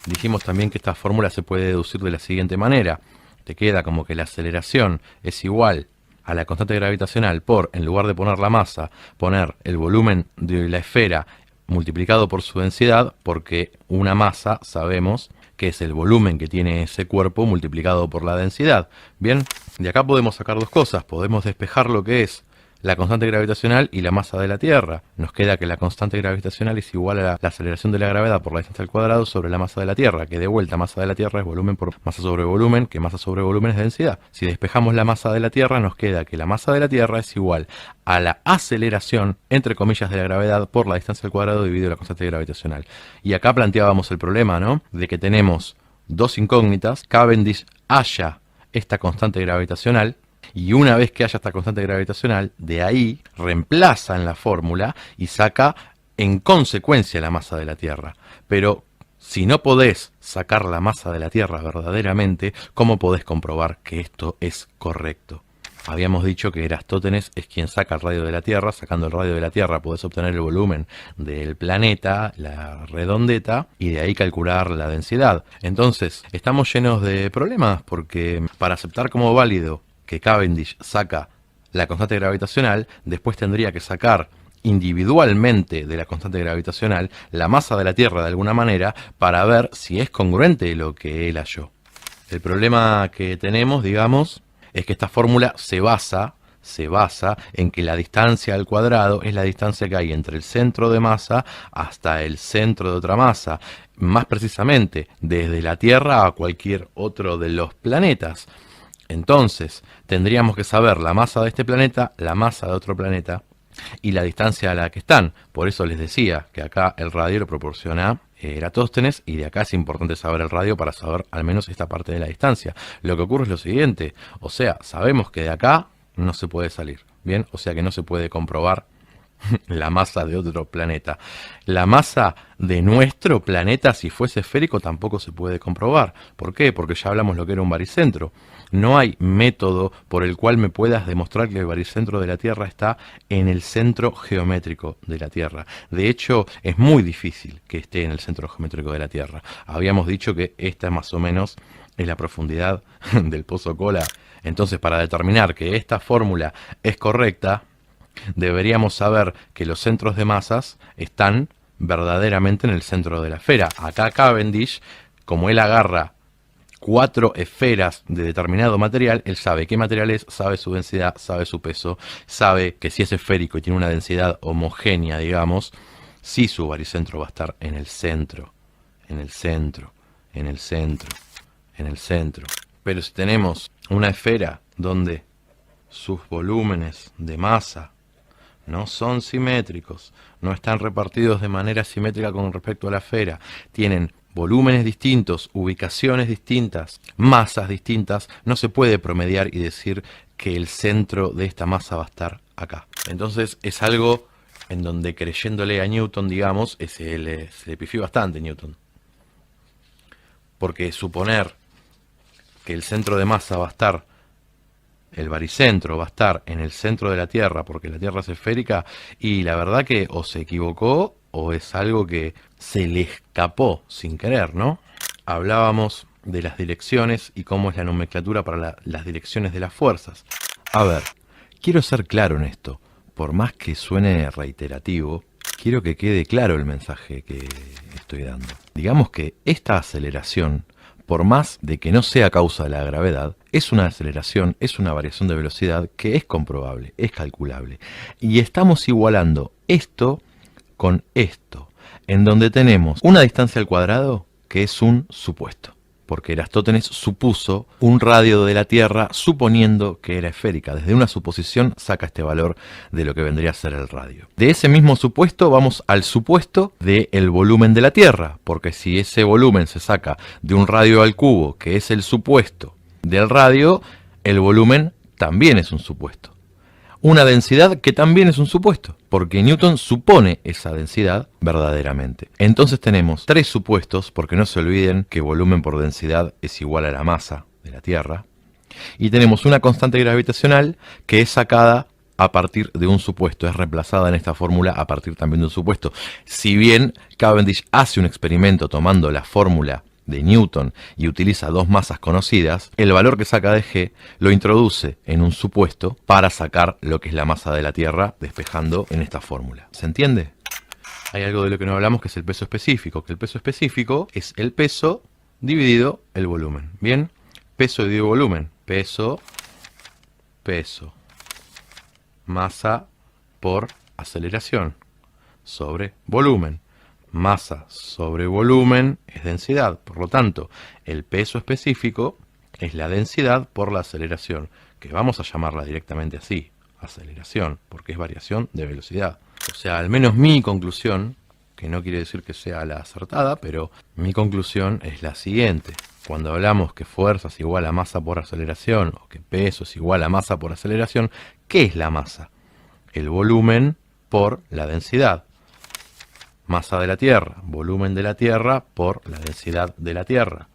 Dijimos también que esta fórmula se puede deducir de la siguiente manera. Te queda como que la aceleración es igual a la constante gravitacional por, en lugar de poner la masa, poner el volumen de la esfera multiplicado por su densidad, porque una masa sabemos que es el volumen que tiene ese cuerpo multiplicado por la densidad. Bien, de acá podemos sacar dos cosas. Podemos despejar lo que es la constante gravitacional y la masa de la Tierra. Nos queda que la constante gravitacional es igual a la aceleración de la gravedad por la distancia al cuadrado sobre la masa de la Tierra, que de vuelta masa de la Tierra es volumen por masa sobre volumen, que masa sobre volumen es densidad. Si despejamos la masa de la Tierra, nos queda que la masa de la Tierra es igual a la aceleración, entre comillas, de la gravedad por la distancia al cuadrado dividido la constante gravitacional. Y acá planteábamos el problema, ¿no? De que tenemos dos incógnitas. Cavendish halla esta constante gravitacional, y una vez que haya esta constante gravitacional, de ahí reemplaza en la fórmula y saca en consecuencia la masa de la Tierra. Pero si no podés sacar la masa de la Tierra verdaderamente, ¿cómo podés comprobar que esto es correcto? Habíamos dicho que Erastótenes es quien saca el radio de la Tierra. Sacando el radio de la Tierra podés obtener el volumen del planeta, la redondeta, y de ahí calcular la densidad. Entonces, estamos llenos de problemas porque para aceptar como válido que Cavendish saca la constante gravitacional, después tendría que sacar individualmente de la constante gravitacional la masa de la Tierra de alguna manera para ver si es congruente lo que él halló. El problema que tenemos, digamos, es que esta fórmula se basa se basa en que la distancia al cuadrado es la distancia que hay entre el centro de masa hasta el centro de otra masa. Más precisamente, desde la Tierra a cualquier otro de los planetas. Entonces, tendríamos que saber la masa de este planeta, la masa de otro planeta y la distancia a la que están. Por eso les decía que acá el radio lo proporciona Eratóstenes, y de acá es importante saber el radio para saber al menos esta parte de la distancia. Lo que ocurre es lo siguiente, o sea, sabemos que de acá no se puede salir, ¿bien? O sea que no se puede comprobar la masa de otro planeta. La masa de nuestro planeta, si fuese esférico, tampoco se puede comprobar. ¿Por qué? Porque ya hablamos lo que era un baricentro. No hay método por el cual me puedas demostrar que el baricentro de la Tierra está en el centro geométrico de la Tierra. De hecho, es muy difícil que esté en el centro geométrico de la Tierra. Habíamos dicho que esta más o menos es la profundidad del pozo Kola. Entonces, para determinar que esta fórmula es correcta, deberíamos saber que los centros de masas están verdaderamente en el centro de la esfera. Acá Cavendish, como él agarra 4 esferas de determinado material, él sabe qué material es, sabe su densidad, sabe su peso, sabe que si es esférico y tiene una densidad homogénea, digamos, sí su baricentro va a estar en el centro, en el centro, en el centro, en el centro. Pero si tenemos una esfera donde sus volúmenes de masa no son simétricos, no están repartidos de manera simétrica con respecto a la esfera, tienen volúmenes distintos, ubicaciones distintas, masas distintas, no se puede promediar y decir que el centro de esta masa va a estar acá. Entonces es algo en donde, creyéndole a Newton, digamos, se le pifió bastante Newton. Porque suponer que el centro de masa va a estar, el baricentro va a estar en el centro de la Tierra porque la Tierra es esférica, y la verdad que o se equivocó o es algo que se le escapó sin querer, ¿no? Hablábamos de las direcciones y cómo es la nomenclatura para las direcciones de las fuerzas. A ver, quiero ser claro en esto. Por más que suene reiterativo, quiero que quede claro el mensaje que estoy dando. Digamos que esta aceleración, por más de que no sea causa de la gravedad, es una aceleración, es una variación de velocidad que es comprobable, es calculable. Y estamos igualando esto con esto, en donde tenemos una distancia al cuadrado que es un supuesto, porque Eratóstenes supuso un radio de la Tierra suponiendo que era esférica. Desde una suposición saca este valor de lo que vendría a ser el radio. De ese mismo supuesto vamos al supuesto del volumen de la Tierra, porque si ese volumen se saca de un radio al cubo, que es el supuesto del radio, el volumen también es un supuesto. Una densidad que también es un supuesto, porque Newton supone esa densidad verdaderamente. Entonces tenemos 3 supuestos, porque no se olviden que volumen por densidad es igual a la masa de la Tierra. Y tenemos una constante gravitacional que es sacada a partir de un supuesto, es reemplazada en esta fórmula a partir también de un supuesto. Si bien Cavendish hace un experimento tomando la fórmula de Newton y utiliza 2 masas conocidas, el valor que saca de G lo introduce en un supuesto para sacar lo que es la masa de la Tierra, despejando en esta fórmula. ¿Se entiende? Hay algo de lo que no hablamos, que es el peso específico, que el peso específico es el peso dividido el volumen. Bien, peso dividido volumen, peso, masa por aceleración sobre volumen. Masa sobre volumen es densidad, por lo tanto, el peso específico es la densidad por la aceleración, que vamos a llamarla directamente así, aceleración, porque es variación de velocidad. O sea, al menos mi conclusión, que no quiere decir que sea la acertada, pero mi conclusión es la siguiente. Cuando hablamos que fuerza es igual a masa por aceleración, o que peso es igual a masa por aceleración, ¿qué es la masa? El volumen por la densidad. Masa de la Tierra, volumen de la Tierra por la densidad de la Tierra.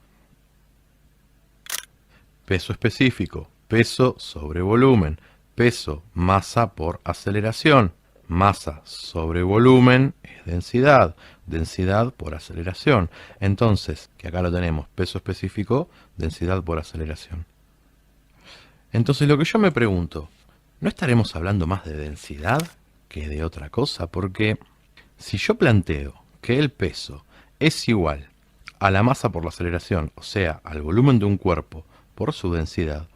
Peso específico, peso sobre volumen, peso, masa por aceleración. Masa sobre volumen es densidad, densidad por aceleración. Entonces, que acá lo tenemos, peso específico, densidad por aceleración. Entonces lo que yo me pregunto, ¿no estaremos hablando más de densidad que de otra cosa? Porque si yo planteo que el peso es igual a la masa por la aceleración, o sea, al volumen de un cuerpo por su densidad,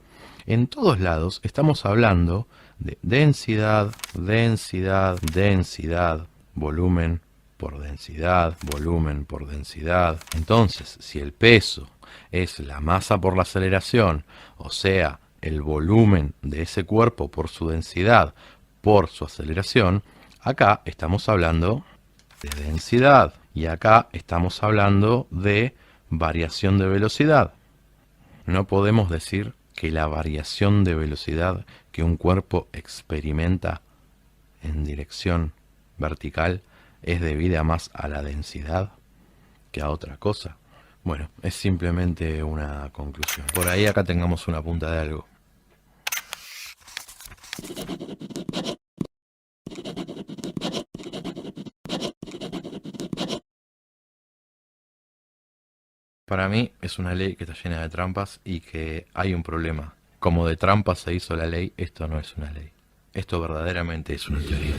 en todos lados estamos hablando de densidad, densidad, densidad, volumen por densidad, volumen por densidad. Entonces, si el peso es la masa por la aceleración, o sea, el volumen de ese cuerpo por su densidad, por su aceleración, acá estamos hablando de densidad y acá estamos hablando de variación de velocidad. No podemos decir que la variación de velocidad que un cuerpo experimenta en dirección vertical es debida más a la densidad que a otra cosa. Bueno, es simplemente una conclusión. Por ahí acá tengamos una punta de algo. Para mí es una ley que está llena de trampas y que hay un problema. Como de trampas se hizo la ley, esto no es una ley. Esto verdaderamente es una teoría.